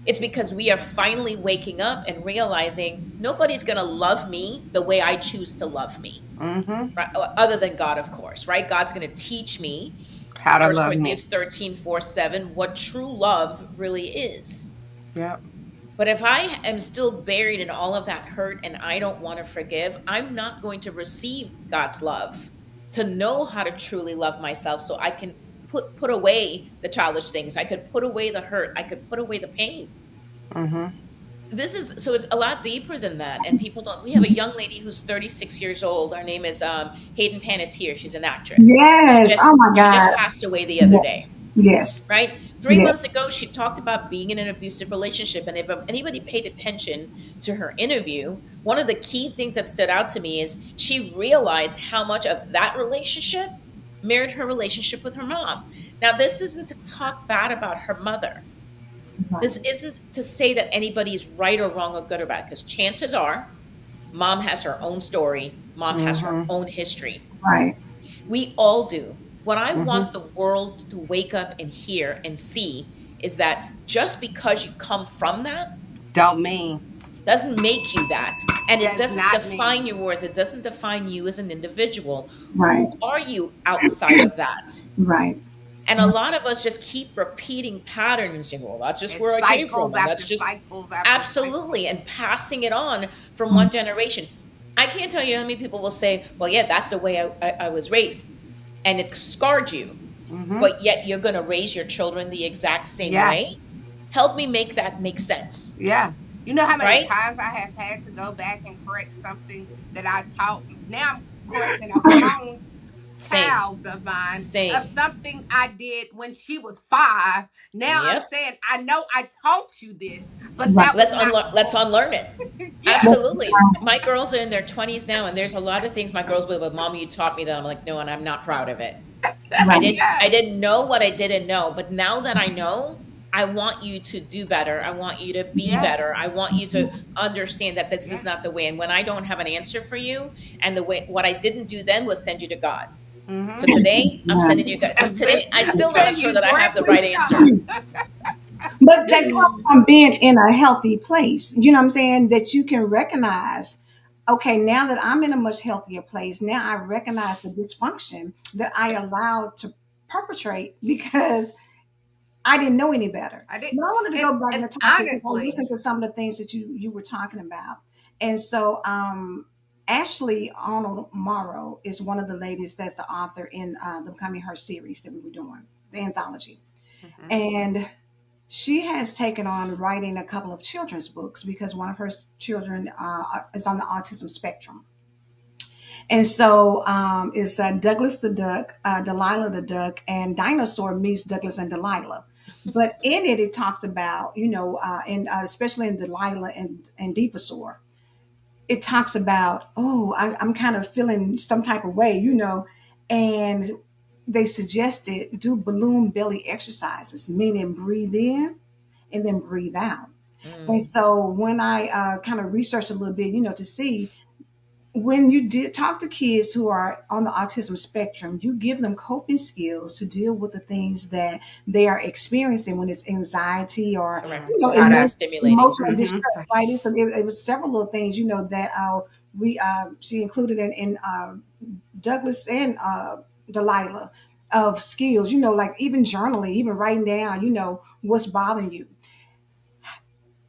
C: It's because we are finally waking up and realizing nobody's going to love me the way I choose to love me,
B: Hmm.
C: right? Other than God, of course, right? God's going to teach me,
B: How to
C: First
B: love me.
C: Corinthians 13:4-7, what true love really is.
B: Yep.
C: But if I am still buried in all of that hurt and I don't want to forgive, I'm not going to receive God's love to know how to truly love myself so I can put away the childish things. I could put away the hurt. I could put away the pain.
B: Mm-hmm.
C: This is so it's a lot deeper than that, and people don't. We have a young lady who's 36 years old. Her name is Hayden Panettiere. She's an actress.
A: Yes. Oh my
C: She just
A: God.
C: passed away the other day.
A: Yes.
C: Right, 3 months
A: Yes.
C: ago she talked about being in an abusive relationship, and if anybody paid attention to her interview, one of the key things that stood out to me is she realized how much of that relationship mirrored her relationship with her mom. Now, this isn't to talk bad about her mother. This
A: Right.
C: isn't to say that anybody is right or wrong or good or bad, because chances are mom has her own story, mom has her
B: Mm-hmm.
C: own history.
A: Right.
C: We all do. What I
B: Mm-hmm.
C: want the world to wake up and hear and see is that just because you come from that
B: Don't mean.
C: doesn't make you that. And it
B: Does
C: doesn't
B: not mean.
C: define your worth. It doesn't define you as an individual.
A: Right.
C: Who are you outside of that?
A: Right.
C: And a lot of us just keep repeating patterns and, well, that's just
B: It's
C: where I came
B: cycles
C: from. And
B: after
C: that's just
B: cycles after
C: absolutely, and
B: cycles.
C: passing it on from one generation. I can't tell you how many people will say, well, yeah, that's the way I was raised. And it scarred you,
B: Mm-hmm.
C: but yet you're going to raise your children the exact same
B: Yeah.
C: way. Help me make that make sense,
B: Yeah. You know how many
C: right?
B: times I have had to go back and correct something that I taught? Now I'm correcting a grown
C: Same,
B: child of mine of
C: same.
B: something I did when she was 5. Now I'm
C: Yep.
B: saying, I know I taught you this, but
A: Right.
B: that was not
C: Let's
B: cool.
C: unlearn it.
B: Yeah.
A: That's
C: Absolutely. My girls are in their 20s now, and there's a lot of things my girls will, but mom, you taught me that. I'm like, no, and I'm not proud of it.
A: right.
C: I
B: Yes.
C: didn't know what I didn't know, but now that I know, I want you to do better. I want you to be
B: Yeah.
C: better. I want you to understand that this is
B: Yeah.
C: not the way. And when I don't have an answer for you, and the way what I didn't do then was send you to God. So
B: Mm-hmm.
C: today I'm
A: Right.
C: sending you God. Today I still not
B: Send
C: sure
B: you
C: that I have the
B: directly
C: right
B: to
C: answer.
B: God.
A: But that comes from being in a healthy place. You know what I'm saying? That you can recognize, okay, now that I'm in a much healthier place, now I recognize the dysfunction that I allowed to perpetrate because I didn't know any better.
B: I did,
A: But I wanted to go back,
B: and
A: Natasha, because I
B: honestly,
A: listened to some of the things that you were talking about. And so Ashley Arnold Morrow is one of the ladies that's the author in the Becoming Her series that we were doing, the anthology.
B: Mhm.
A: And she has taken on writing a couple of children's books because one of her children is on the autism spectrum. And so it's Douglas the Duck, Delilah the Duck, and Dinosaur meets Douglas and Delilah. But in it, it talks about, and especially in Delilah and Divasaur, it talks about, oh, I'm kind of feeling some type of way, and they suggested do balloon belly exercises, meaning breathe in and then breathe out. And
C: Mm.
A: so when I kind of researched a little bit, to see when you did talk to kids who are on the autism spectrum, you give them coping skills to deal with the things that they are experiencing when it's anxiety or,
C: Correct.
B: How to,
C: Stimulating.
A: emotional
B: mm-hmm.
A: distress, right? So it was several little things, that we she included in Douglas and Delilah of skills, like even journaling, even writing down, what's bothering you.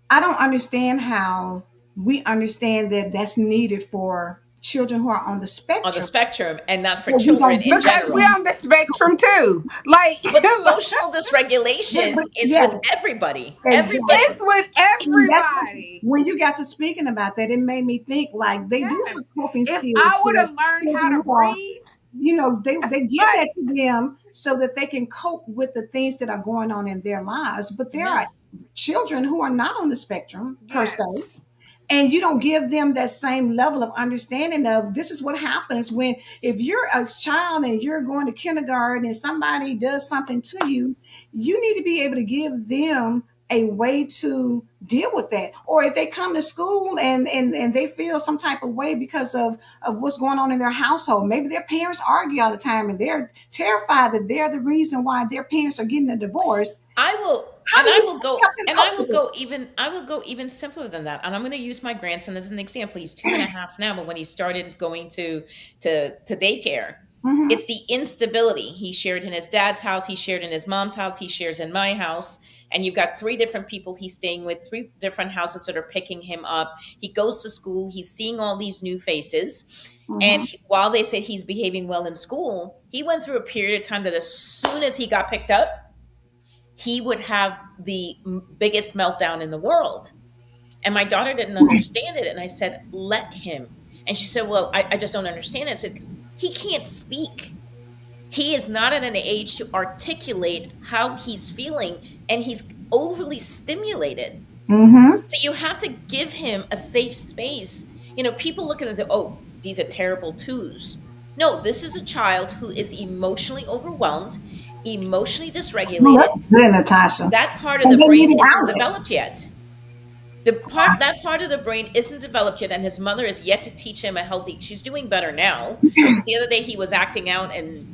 A: I don't understand how we understand that that's needed for children who are on the
C: On the
A: spectrum,
C: spectrum, and not for
A: but we
C: children
A: don't
C: in
A: give that
B: Because
A: to
B: we're
C: general.
A: them.
B: on the spectrum too. Like,
C: But emotional dysregulation
A: But
C: is with
A: yes,
C: everybody.
A: exactly.
B: it's with
A: And that's what,
B: everybody.
A: when you got to speaking about that, it made me think like they do have
B: Yes.
A: coping
B: If
A: skills
B: I would
A: for
B: have learned how
A: children
B: to
A: who are,
B: breathe,
A: they give that
B: like,
A: to them so that they can cope with the things that are going on in their lives. But there are
C: Amen.
A: children who are not on the spectrum per se,
B: yes.
A: and you don't give them that same level of understanding of this is what happens when if you're a child and you're going to kindergarten and somebody does something to you, you need to be able to give them a way to deal with that. Or if they come to school and they feel some type of way because of what's going on in their household, maybe their parents argue all the time and they're terrified that they're the reason why their parents are getting a divorce.
C: I will,
A: How do you help them
C: and
A: cope with it?
C: I will go even simpler than that. And I'm going to use my grandson as an example. He's 2.5 now, but when he started going to daycare,
A: Mhm.
C: it's the instability. He shared in his dad's house, he shared in his mom's house, he shares in my house. And you've got three different people he's staying with, three different houses that are picking him up. He goes to school, he's seeing all these new faces. And
A: Mhm.
C: while they say he's behaving well in school, he went through a period of time that as soon as he got picked up, he would have the biggest meltdown in the world. And my daughter didn't understand it. And I said, let him. And she said, well, I just don't understand it. I said, he can't speak. He is not at an age to articulate how he's feeling, and he's overly stimulated.
A: Mhm.
C: So you have to give him a safe space. You know, people look at it and say, oh, these are terrible twos. No, this is a child who is emotionally overwhelmed, emotionally
A: Well,
C: dysregulated.
A: that's good, Natasha.
C: That part of the
A: And they
C: brain
A: need an
C: isn't
A: outlet.
C: developed yet. That part of the brain isn't developed yet, and his mother is yet to teach him a healthy. She's doing better now, because the other day he was acting out, and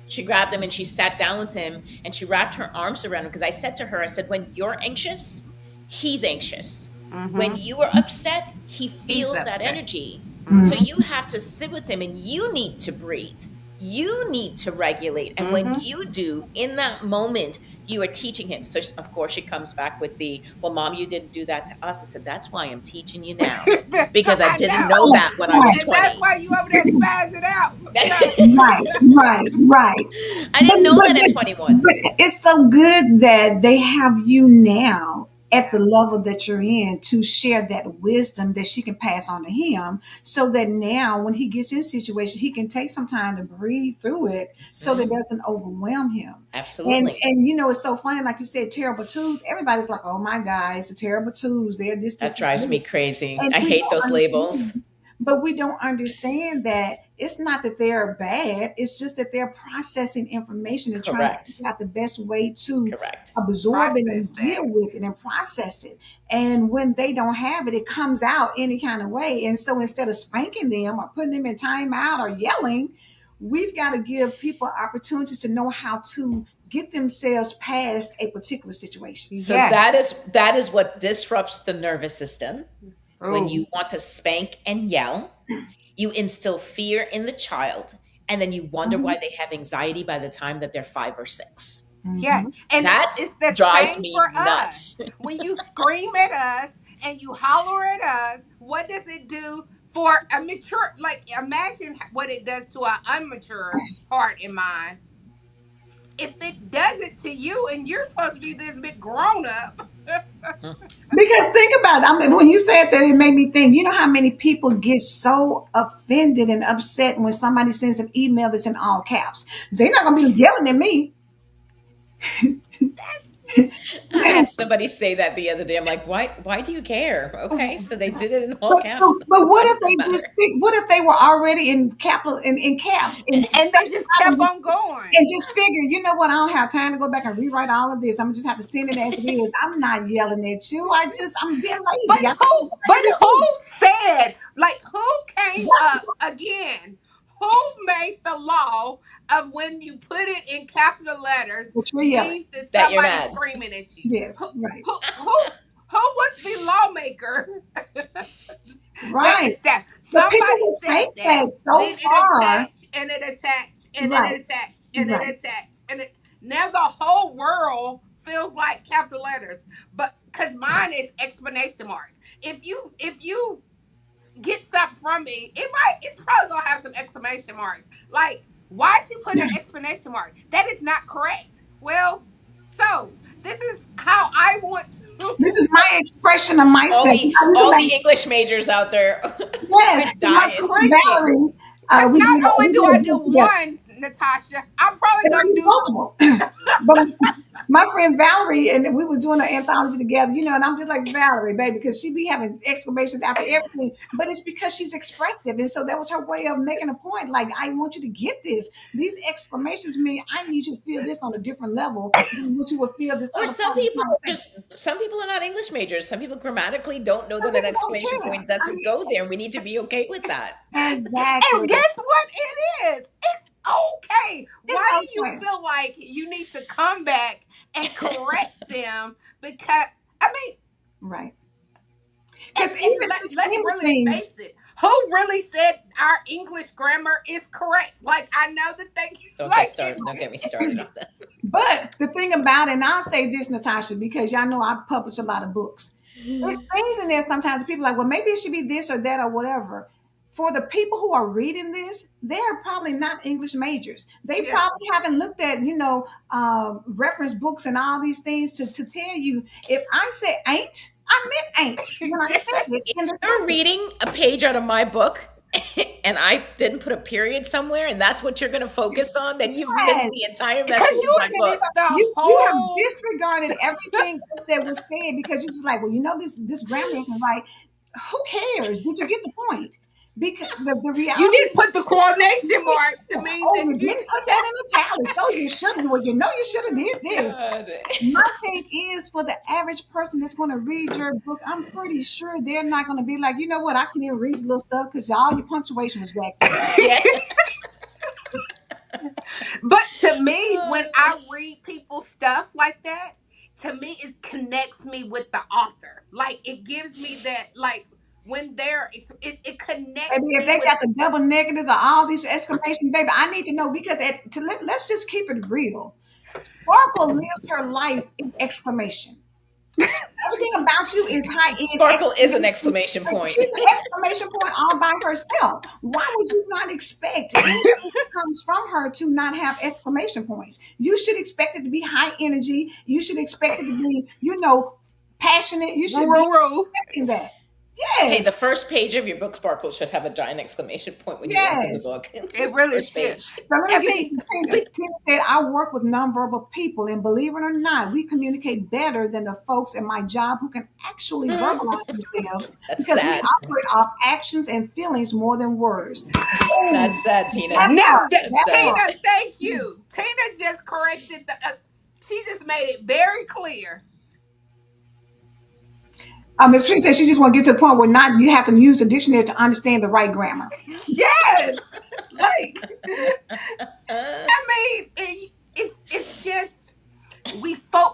C: she grabbed him and she sat down with him and she wrapped her arms around him, because I said to her, I said, when you're anxious, he's anxious. When
B: Mm-hmm.
C: you are upset, he
B: He's
C: feels that
B: upset.
C: energy. So
B: Mm-hmm.
A: Mhm.
C: you have to sit with him, and you need to breathe. You need to regulate. And when
B: Mm-hmm.
C: you do, in that moment, you are teaching him. So, of course, she comes back with the, well, mom, you didn't do that to us. I said, that's why I'm teaching you now, because I
B: I
C: didn't
B: know.
C: know that when I was
A: Right,
B: And that's
C: 20.
B: why you over there spazzing out.
A: right, right, right.
C: I
A: But,
C: didn't know
A: but,
C: that at
A: but,
C: 21.
A: but it's so good that they have you now at the
B: Yeah.
A: level that you're in to share that wisdom that she can pass on to him, so that now when he gets in situations, he can take some time to breathe through it so that it
C: Mhm.
A: doesn't overwhelm him.
C: Absolutely.
A: And it's so funny, like you said, terrible twos. Everybody's like, oh my God, it's the terrible twos. They're
C: That
A: this,
C: drives
A: this.
C: me crazy.
A: And
C: I
A: we
C: hate
A: don't
C: those labels.
A: understand. But we don't understand that it's not that they're bad. It's just that they're processing information and trying to
C: Correct.
A: figure out the best way to
C: Correct.
A: absorb it
B: Process
A: and deal
B: that.
A: with it and process it. And when they don't have it, it comes out any kind of way. And so instead of spanking them or putting them in timeout or yelling, we've got to give people opportunities to know how to get themselves past a particular situation.
C: So
B: Yes.
C: that is what disrupts the nervous system. When
B: Oh.
C: you want to spank and yell, you instill fear in the child, and then you wonder
A: Mhm,
C: why they have anxiety by the time that they're 5 or 6.
B: Yeah,
A: mhm.
B: and
C: That
B: it's the
C: drives
B: same for
C: me
B: us.
C: nuts.
B: When you scream at us and you holler at us, what does it do for a mature? Like, imagine what it does to our unmature heart and mind. If it does it to you, and you're supposed to be this big grown up.
A: Because think about it. I mean, when you said that, it made me think. You know how many people get so offended and upset when somebody sends an email that's in all caps? They're not going to be yelling at me.
B: That's just
C: I had somebody say that the other day. I'm like, why do you care? Okay, so they did it in all
A: But,
C: caps.
A: but
C: Why
A: what
C: does
A: if
C: that
A: they
C: matter?
A: just what if they were already in capital in caps and
B: and they just kept on going.
A: just figure, you know what? I don't have time to go back and rewrite all of this. I'm just have to send it as it is. I'm not yelling at you. I'm being
B: But
A: lazy.
B: who said, like, who came up again? Who made the law of when you put it in capital letters
A: But you're yelling.
B: means that
C: That you're
B: somebody's
C: mad.
B: screaming at you?
A: Yes, right,
B: Who was the lawmaker that
A: right.
B: established?
A: But people
B: Somebody
A: will
B: said
A: take
B: that.
A: that so
B: Then it
A: far.
B: attached and it attached and it
A: Right,
B: attached and it
A: right.
B: attached and it now the whole world feels like capital letters. But because mine is explanation marks. If you get something from me, it's probably gonna have some exclamation marks. Like, why is she putting an explanation mark? That is not correct. Well, so this is how I want to.
A: This is my expression of
C: All
A: myself.
C: the
A: I used to
C: all the
A: like,
C: English majors out there are
A: yes, my
C: dying.
A: friend
B: Preaching.
A: Valerie,
B: Because not only
A: we
B: do
A: did
B: I
A: a
B: do
A: book together.
B: one, Natasha, I'm probably
A: And I
B: gonna
A: did
B: do.
A: multiple. But my friend Valerie, and we was doing an anthology together, and I'm just like, Valerie, baby, because she be having exclamations after everything. But it's because she's expressive. And so that was her way of making a point. Like, I want you to get this. These exclamations mean I need you to feel this on a different level than what you would feel this
C: Or
A: other part of the conversation.
C: some people are not English majors. Some people grammatically don't know
A: Some
C: that an
A: people don't
C: exclamation
A: care.
C: point doesn't go there. And we need to be okay with that.
B: And
A: Exactly.
B: guess what it is? It's okay.
A: It's
B: Why do you
A: okay.
B: feel like you need to come back and correct them? Because I mean,
A: Right.
B: and,
A: Because even
B: and
A: in the
B: let's
A: scheme of
B: really
A: things,
B: face it. Who really said our English grammar is correct? Like, I know that they
C: Don't get
B: like
C: started.
B: it.
C: Don't get me started on that.
A: but the thing about it, and I'll say this, Natasha, because y'all know I publish a lot of books. There's things in there sometimes people are like, well, maybe it should be this or that or whatever. for the people who are reading this, they are probably not English majors. They
B: Yes.
A: probably haven't looked at, reference books and all these things to tell you. If I say ain't, I meant ain't when I said it
B: Yes.
A: in the
C: You're
A: sentence.
C: reading a page out of my book and I didn't put a period somewhere and that's what you're going to focus on, then you've missed
A: Yes.
C: the entire
B: Because
C: message of
B: you
C: my book.
B: missed the
A: You have
B: whole.
A: disregarded everything else that was said because you're just like, well, this grammar isn't right. Who cares? Did you get the point? Because the
B: You
A: reality
B: didn't put the coronation marks to mean
A: oh,
B: that
A: you
B: you.
A: didn't put that in italics. Oh, you should have. Well, you should have did this.
C: God.
A: My thing is for the average person that's going to read your book, I'm pretty sure they're not going to be like, you know what, I can even read your little stuff because all your punctuation was jacked up.
C: Yeah.
B: But to me, when I read people's stuff like that, to me it connects me with the author. Like it gives me that, like when it
A: Baby,
B: connects
A: if
B: me
A: they
B: with.
A: got the double negatives or all these exclamations, baby, I need to know because let's just keep it real. Sparkle lives her life in exclamation. Everything about you is high end
C: Sparkle is an
A: exclamation.
C: exclamation
A: Like,
C: point.
A: she's an exclamation point all by herself. Why would you not expect anything that comes from her to not have exclamation points? You should expect it to be high energy. You should expect it to be, passionate. You should be
B: Rule.
A: expecting that.
C: Hey,
A: Yes.
C: the first page of your book, Sparkle, should have a giant exclamation point when you open the
A: Yes.
C: book.
B: It really
C: First
B: should.
C: page.
A: So let me
B: I
A: get this
B: mean,
A: to Tina. Tina said, I work with nonverbal people, and believe it or not, we communicate better than the folks at my job who can actually verbalize themselves
C: That's
A: because we
C: sad.
A: operate off actions and feelings more than words. Boom.
C: That's sad,
A: That
C: Tina.
B: now,
A: part.
C: That's
A: That
C: sad.
A: part.
B: Tina, thank you. Tina just corrected the. She just made it very clear.
A: Miss Tree said she just want to get to the point where not you have to use the dictionary to understand the right grammar.
B: Yes, like
C: Uh,
B: it's just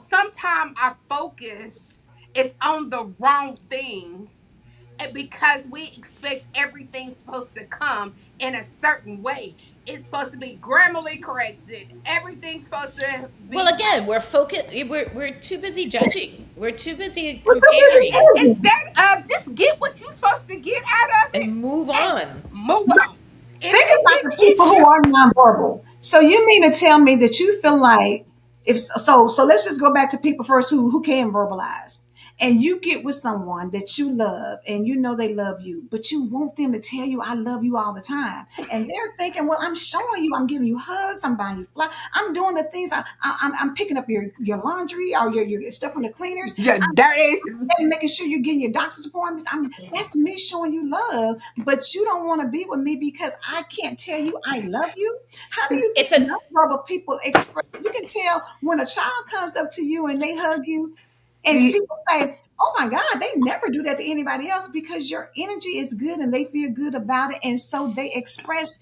B: sometimes our focus is on the wrong thing, and because we expect everything supposed to come in a certain way. It's supposed to be grammarly corrected. Everything's supposed to
C: well,
B: be
C: again, we're focused. We're too busy judging. We're too busy
A: We're too busy
C: comparing
A: choosing.
B: instead of just get what you're supposed to get out of it
C: and move
B: and
C: on.
B: move on. If
A: Think
B: it
A: about the
B: didn't
A: people
B: hit
A: who
B: you,
A: are nonverbal. So you mean to tell me that you feel like if so let's just go back to people first who can verbalize. And you get with someone that you love and you know they love you, but you want them to tell you I love you all the time. And they're thinking, well, I'm showing you, I'm giving you hugs, I'm buying you flowers, I'm doing the things I'm picking up your laundry or your stuff from the cleaners.
B: you're dirty.
A: And making sure you're getting your doctor's appointments. That's me showing you love, but you don't want to be with me because I can't tell you I love you. How do you
C: It's
A: think
C: a
A: nonverbal people express? You can tell when a child comes up to you and they hug you, and
B: The-
A: people say, "Oh my God, they never do that to anybody else because your energy is good and they feel good about it, and so they express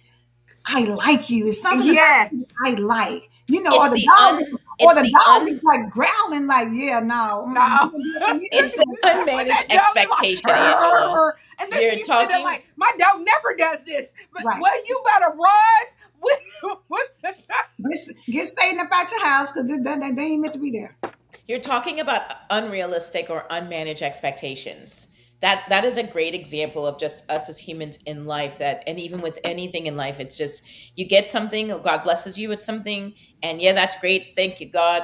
A: I like you. It's something about you
B: yes.
A: I like. Or
C: it's
A: the
C: the
A: dog
C: un
A: or
C: it's
A: the
C: the
A: dog
C: un
A: is like growling, like, yeah, no, you
B: No.
A: don't do it for me
C: it's the
A: either.
B: When
C: unmanaged
B: that dog is like,
C: expectation, Angela.
B: "Grr," and then
C: You're
B: you sit there
C: talking.
B: like, my dog never does this. But
A: Right.
B: well, you better run.
A: Get Satan up out your house because they ain't meant to be there.
C: You're talking about unrealistic or unmanaged expectations. That is a great example of just us as humans in life. That and even with anything in life, it's just you get something. Oh, God blesses you with something, and yeah, that's great. Thank you, God.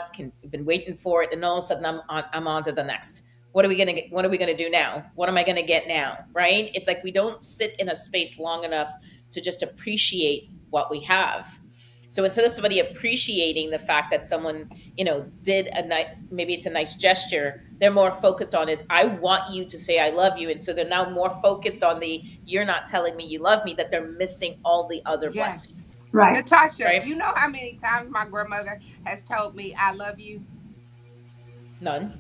C: Been waiting for it, and all of a sudden, I'm on to the next. What are we gonna get? What are we gonna do now? What am I gonna get now? Right? It's like we don't sit in a space long enough to just appreciate what we have. So instead of somebody appreciating the fact that someone, did a nice, maybe it's a nice gesture, they're more focused on is, I want you to say I love you. And so they're now more focused on the, you're not telling me you love me, that they're missing all the other
B: Yes.
C: blessings,
A: Right.
B: Natasha,
C: right?
B: you know how many times my grandmother has told me I love you?
C: None.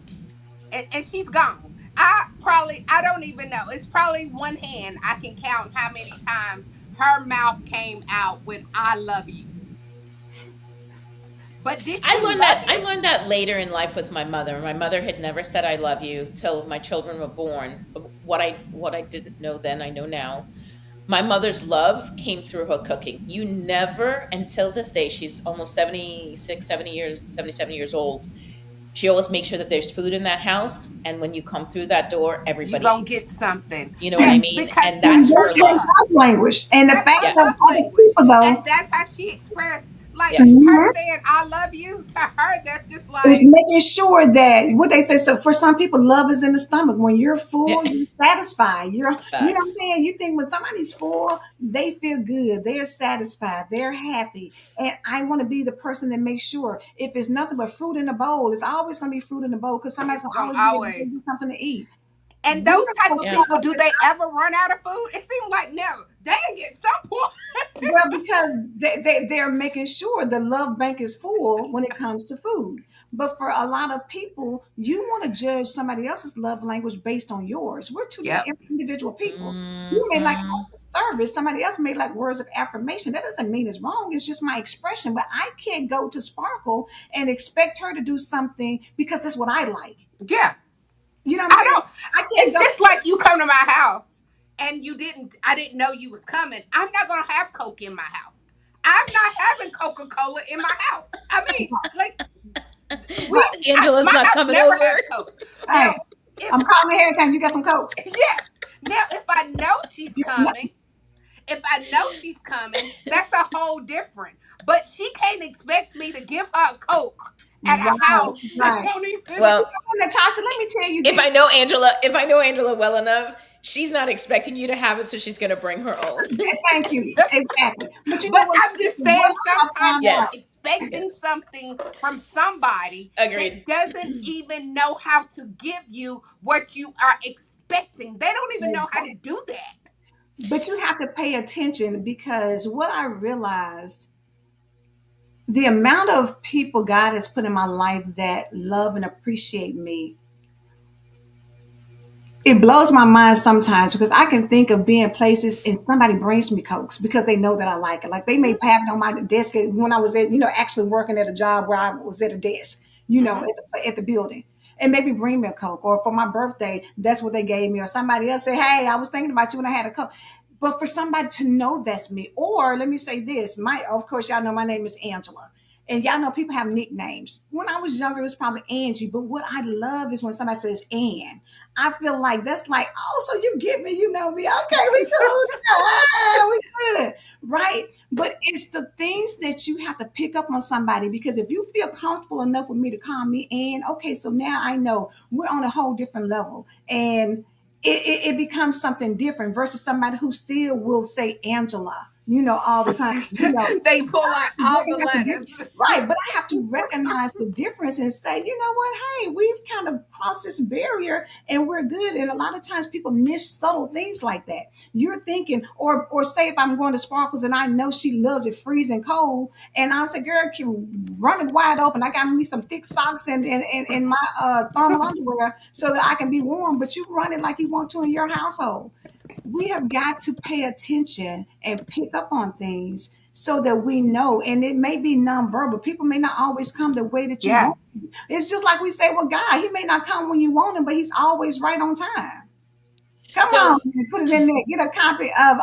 B: And she's gone. I don't even know. It's probably one hand I can count how many times her mouth came out with I love you. But did
C: I
B: she
C: learned
B: love
C: that I
B: you?
C: learned that later in life with my mother. My mother had never said I love you till my children were born. What I didn't know then, I know now. My mother's love came through her cooking. You never, until this day, she's almost 76, 70 years, 77 years old. She always makes sure that there's food in that house, and when you come through that door,
B: You
C: everybody
B: gonna get
C: eats.
B: something.
C: You know what I
B: And
C: mean?
B: because
C: And
A: And
C: that's
B: that's her
C: her
A: that's her
C: love.
B: love.
A: love language. And the
B: That's
A: fact
B: her
C: Yeah.
A: of
B: love
A: other
B: language.
A: people,
B: And
A: though,
B: that's how she expressed, like
C: Yes.
B: her
A: mhm,
B: saying, I love you to her, that's just
A: is
B: like,
A: making sure that what they say. So for some people, love is in the stomach. When you're
C: Yeah.
A: full, you're satisfied. You know what I'm
C: Facts.
A: saying? You think when somebody's full, they feel good. They're satisfied. They're happy. And I want to be the person that makes sure if it's nothing but fruit in the bowl, it's always going to be fruit in the bowl because somebody's
B: it's
A: going to
B: gonna
A: always be able to give
B: always.
A: you something to eat.
B: And
A: We're
B: those type
A: going to
B: of
C: Yeah.
A: put
B: people,
A: up
B: do they ever run out of food? It seems like never. They get some point.
A: well, because they're making sure the love bank is full when it comes to food. But for a lot of people, you want to judge somebody else's love language based on yours. We're two
B: Yep.
A: different individual people. You may like
C: Hmm.
A: acts of service, somebody else may like words of affirmation. That doesn't mean it's wrong, it's just my expression. But I can't go to Sparkle and expect her to do something because that's what I like.
B: Yeah.
A: You know what I'm
B: I
A: saying?
B: don't.
A: I can't
B: It's
A: go.
B: just like you come to my house and I didn't know you was coming. I'm not gonna have Coke in my house. I'm not having Coca-Cola in my house. I mean, like
A: Right.
C: Angela's
B: my
C: not
B: house
C: coming
B: never
C: over.
B: has Coke. Now,
A: Hey,
B: if
A: I'm calling her every time you got some cokes.
B: yes, now if I know she's
A: You-
B: coming, if I know she's coming, that's a whole different. But she can't expect me to give her a Coke at
A: Right,
B: a house that
A: right.
B: won't even.
A: But you
C: Well,
A: know, Natasha, let me tell you
C: if
A: this.
C: I know Angela well enough, she's not expecting you to have it, so she's going to bring her own.
A: Thank you. Exactly. But you know
B: But
A: what?
B: I'm just
A: What
B: saying,
A: I
B: sometimes
A: found
B: you're
A: out.
C: Yes.
B: expecting
C: Yes.
B: something from somebody that
C: Agreed.
B: doesn't even know how to give you what you are expecting. They don't even know how to do that.
A: But you have to pay attention because what I realized, the amount of people God has put in my life that love and appreciate me, it blows my mind sometimes because I can think of being places and somebody brings me cokes because they know that I like it. Like they may have it on my desk when I was at, actually working at a job where I was at a desk,
B: Hmm.
A: at the building. And maybe bring me a Coke. Or for my birthday, that's what they gave me. Or somebody else said, hey, I was thinking about you when I had a Coke. But for somebody to know that's me, or let me say this, of course, y'all know my name is Angela. And y'all know people have nicknames. When I was younger, it was probably Angie. But what I love is when somebody says Ann. I feel like that's like, oh, so you get me, you know me. Okay, we cool. We good. Right? But it's the things that you have to pick up on somebody because if you feel comfortable enough with me to call me Ann, okay, so now I know we're on a whole different level. And it becomes something different versus somebody who still will say Angela, all the time.
B: They pull out all the
A: Recognize the
B: letters.
A: right, but I have to recognize the difference and say, you know what, hey, we've kind of crossed this barrier and we're good. And a lot of times people miss subtle things like that. You're thinking, or say if I'm going to Sparkles and I know she loves it freezing cold, and I'll say, girl, keep running wide open. I got me some thick socks and my thermal underwear so that I can be warm, but you run it like you want to in your household. We have got to pay attention and pick up on things so that we know. And it may be nonverbal. People may not always come the way that you
B: Yeah.
A: want. It's just like we say, well, God, He may not come when you want Him, but He's always right on time. Come on,
C: So
A: man, put it in there. Get a copy of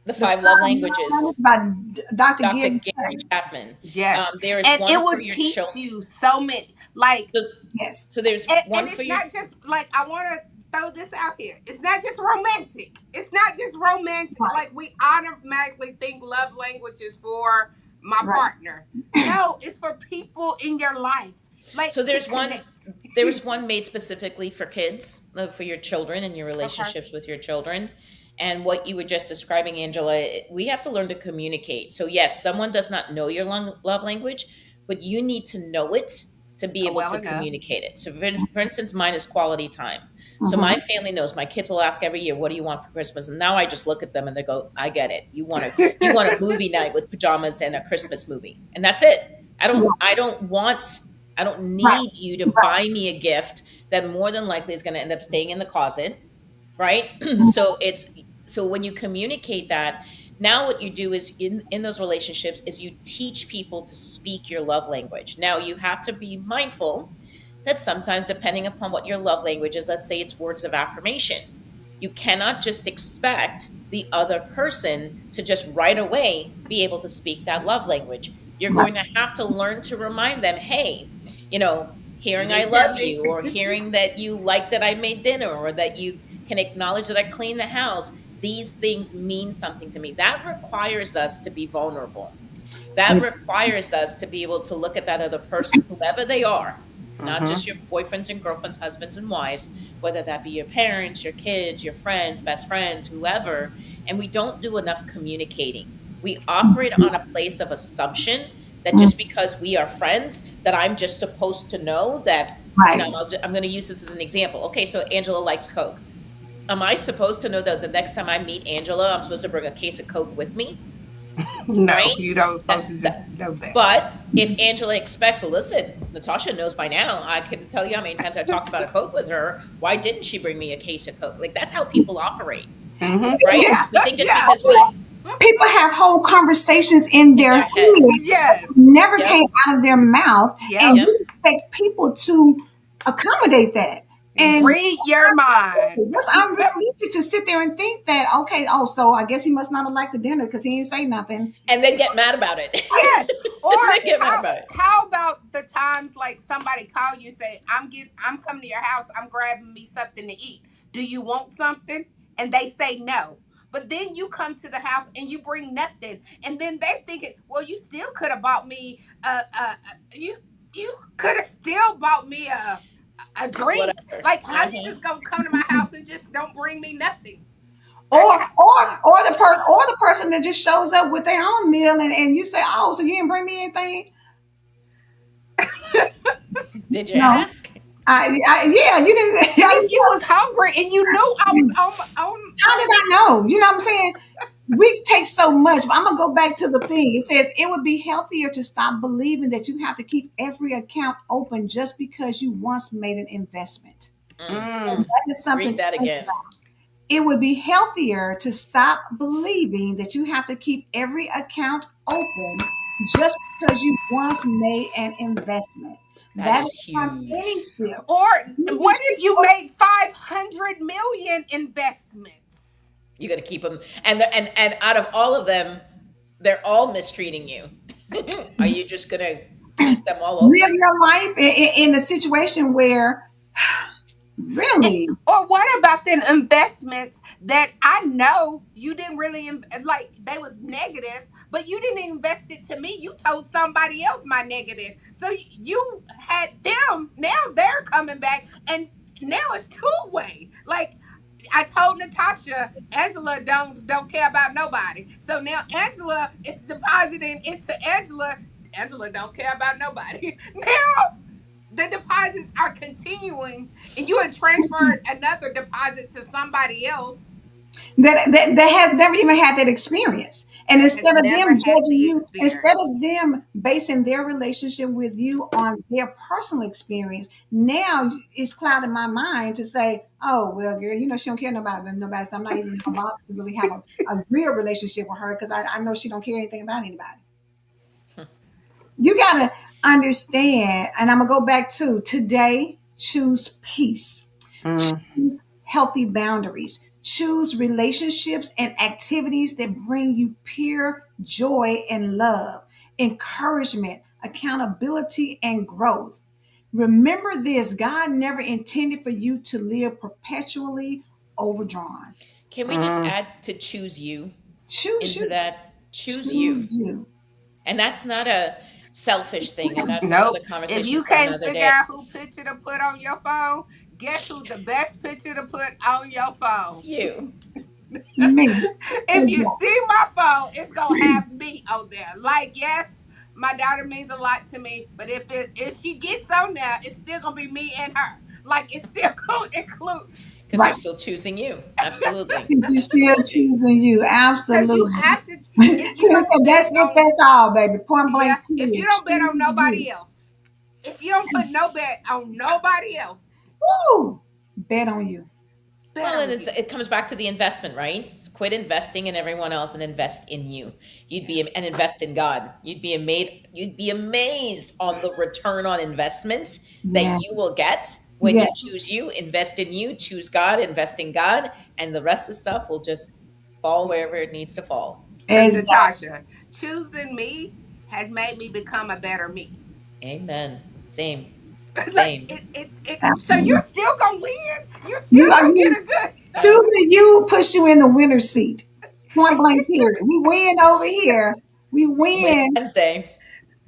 C: the
A: the
C: 5 love
A: Five Love
C: languages,
A: Languages by Dr.
C: Dr.
A: Gary.
C: Gary Chapman.
B: Yes.
C: There is
B: And it
C: one
B: will
C: for your
B: teach
C: children.
B: you so many. Like,
C: So,
A: Yes,
C: so there's
B: and
C: one for
B: it's
C: your.
B: not just like, I want to throw this out here. It's not just romantic. It's not just romantic.
A: right,
B: Like we automatically think love language is for my
A: right.
B: partner. No, it's for people in your life. Like
C: So
B: to
C: there's one.
B: connect.
C: There was one made specifically for kids, for your children and your
B: Okay.
C: relationships with your children. And what you were just describing, Angela, we have to learn to communicate. So yes, someone does not know your love language, but you need to know it to be able
B: Well
C: to
B: enough.
C: communicate it. So for instance, mine is quality time. So
A: Mhm.
C: my family knows. My kids will ask every year, "What do you want for Christmas?" And now I just look at them and they go, "I get it. You want a movie night with pajamas and a Christmas movie, and that's it. I don't
A: Right,
C: need you to
A: right,
C: buy me a gift that more than likely is going to end up staying in the closet, right?"
A: right.
C: So when you communicate that, now what you do is in those relationships is you teach people to speak your love language. Now you have to be mindful that sometimes, depending upon what your love language is, let's say it's words of affirmation, you cannot just expect the other person to just right away be able to speak that love language. You're
A: Right.
C: going to have to learn to remind them, hey, you know,
B: You
C: hearing I
B: didn't tell
C: love
B: me.
C: you, or hearing that you like that I made dinner, or that you can acknowledge that I cleaned the house. These things mean something to me. That requires us to be vulnerable. That requires us to be able to look at that other person, whoever they are, not
B: Mm-hmm.
C: just your boyfriends and girlfriends, husbands and wives, whether that be your parents, your kids, your friends, best friends, whoever. And we don't do enough communicating. We operate on a place of assumption that
A: Mm,
C: just because we are friends, that I'm just supposed to know that,
A: right.
C: I'm going to use this as an example. Okay, so Angela likes Coke. Am I supposed to know that the next time I meet Angela, I'm supposed to bring a case of Coke with me?
B: No,
C: Right?
B: you don't
C: That,
B: supposed to
C: that,
B: just know that.
C: but if Angela expects, well, listen, Natasha knows by now. I can tell you how many times I talked about a Coke with her. Why didn't she bring me a case of Coke? Like, that's how people operate,
B: Mm-hmm.
C: right?
B: Yeah,
C: We think just
B: yeah,
C: because we
A: People have whole conversations in
C: in
A: their
C: their
A: head
C: heads.
A: that
B: yes,
A: never
C: Yep.
A: came out of their mouth, and
B: yep.
C: Yep.
A: you expect people to accommodate that. And
B: Read your mind.
A: that's unrealistic to sit there and think that, okay, oh, so I guess he must not have liked the dinner because he didn't say nothing.
C: And then get mad about it.
B: Yes. Or
C: Then get mad
B: how
C: about it.
B: how about the times like somebody call you and say, I'm coming to your house, I'm grabbing me something to eat. Do you want something? And they say no. But then you come to the house and you bring nothing. And then they thinking, well, you still could have bought me you you could have still bought me a drink.
C: Whatever.
B: Like how you
C: Uh-huh.
B: just gonna come to my house and just don't bring me nothing? I
A: Or
B: got
A: or the person that just shows up with their own meal, and you say, oh, so you didn't bring me anything?
C: Did you
A: No.
C: ask?
A: Yeah, you didn't.
B: and if you was hungry and you knew I was
A: How did
B: on
A: I know? You know what I'm saying? We take so much. But I'm gonna go back to the thing. It says it would be healthier to stop believing that you have to keep every account open just because you once made an investment.
C: Mm.
B: mm,
A: That is something
C: Read
A: to
C: that
A: think
C: again.
A: about. It would be healthier to stop believing that you have to keep every account open just because you once made an investment.
C: That
A: That
C: is
A: is from any
C: huge.
A: shift.
B: or
A: You
B: what
A: just
B: if you made 500 million investments?
C: You got to keep them, and out of all of them, they're all mistreating you. Are you just gonna keep them all
A: live
C: open?
A: your life in a situation where really
B: Or what about then investments that I know you didn't really like they was negative, but you didn't invest it to me. You told somebody else my negative. So you had them. Now they're coming back and now it's two-way. Like I told Natasha, Angela don't care about nobody. So now Angela is depositing into Angela. Angela don't care about nobody. Now the deposits are continuing and you had transferred another deposit to somebody else
A: that has never even had that experience. And
B: that has
A: instead of
B: never
A: them
B: had
A: judging
B: the
A: you, instead of
B: experience.
A: them basing their relationship with you on their personal experience, now it's clouding my mind to say, oh, well, girl, she don't care nobody. So I'm not even allowed to really have a real relationship with her because I know she don't care anything about anybody. You got to understand, and I'm going to go back to today, choose peace.
B: Mm,
A: Choose healthy boundaries. Choose relationships and activities that bring you pure joy and love, encouragement, accountability, and growth. Remember this: God never intended for you to live perpetually overdrawn.
C: Can we just
B: mm.
C: add to choose you
A: Choose
C: into
A: you.
C: that? Choose you.
A: Choose you.
C: And that's not a selfish thing. And that's another
B: Nope. If
C: conversation
B: you
C: for
B: can't
C: another
B: figure
C: day.
B: out who picture to put on your phone, guess who the best picture to put on your
C: It's
B: phone?
C: you.
A: Me.
B: If you
A: Exactly.
B: see my phone, it's gonna have me on there. Like, yes, my daughter means a lot to me, but if she gets on there, it's still gonna be me and her. Like, it's still gonna include
C: Because you're
A: Right.
C: still choosing you. Absolutely.
A: She's still
C: Absolutely.
A: choosing you.
B: because you
A: Absolutely.
B: have to.
A: Tina
B: If you don't
A: said,
B: bet
A: that's it,
B: on,
A: that's all, baby. Point
B: yeah,
A: blank
B: if you
A: period.
B: don't bet
A: Choose
B: on
A: you.
B: nobody else, if you don't put no bet on nobody else,
A: Woo! Bet on you.
B: bet
C: Well,
B: on you.
C: it comes back to the investment, right? Quit investing in everyone else and invest in you. And invest in God. You'd be amazed on the return on investments that
A: Yeah.
C: you will get when you
A: Yes.
C: choose you, invest in you, choose God, invest in God, and the rest of the stuff will just fall wherever it needs to fall.
B: Because
A: Exactly.
B: Natasha, choosing me has made me become a better me.
C: Amen. Same.
B: Like
C: Same.
B: so you're
A: Absolutely.
B: still gonna win. You're still
A: You are
B: gonna
A: you.
B: get a good.
A: Choosing you puts you in the winner's seat. Point blank period. We win over here. We
C: Win
A: win.
C: Wednesday.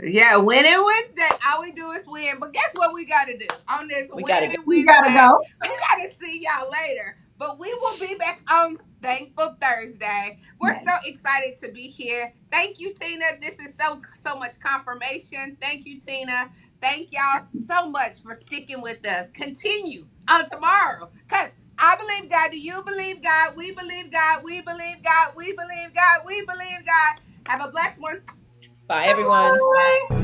B: Yeah, winning Wednesday. All we do is win. But guess what we got to do on this
C: We gotta go.
B: winning
A: We gotta
B: Wednesday?
A: go.
B: We got to see y'all later. But we will be back on Thankful Thursday. We're so
A: Yes.
B: excited to be here. Thank you, Tina. This is so much confirmation. Thank you, Tina. Thank y'all so much for sticking with us. Continue on tomorrow. Cause I believe God. Do you believe God? We believe God. We believe God. We believe God. We believe God. Have a blessed one.
C: Bye, everyone.
A: Bye.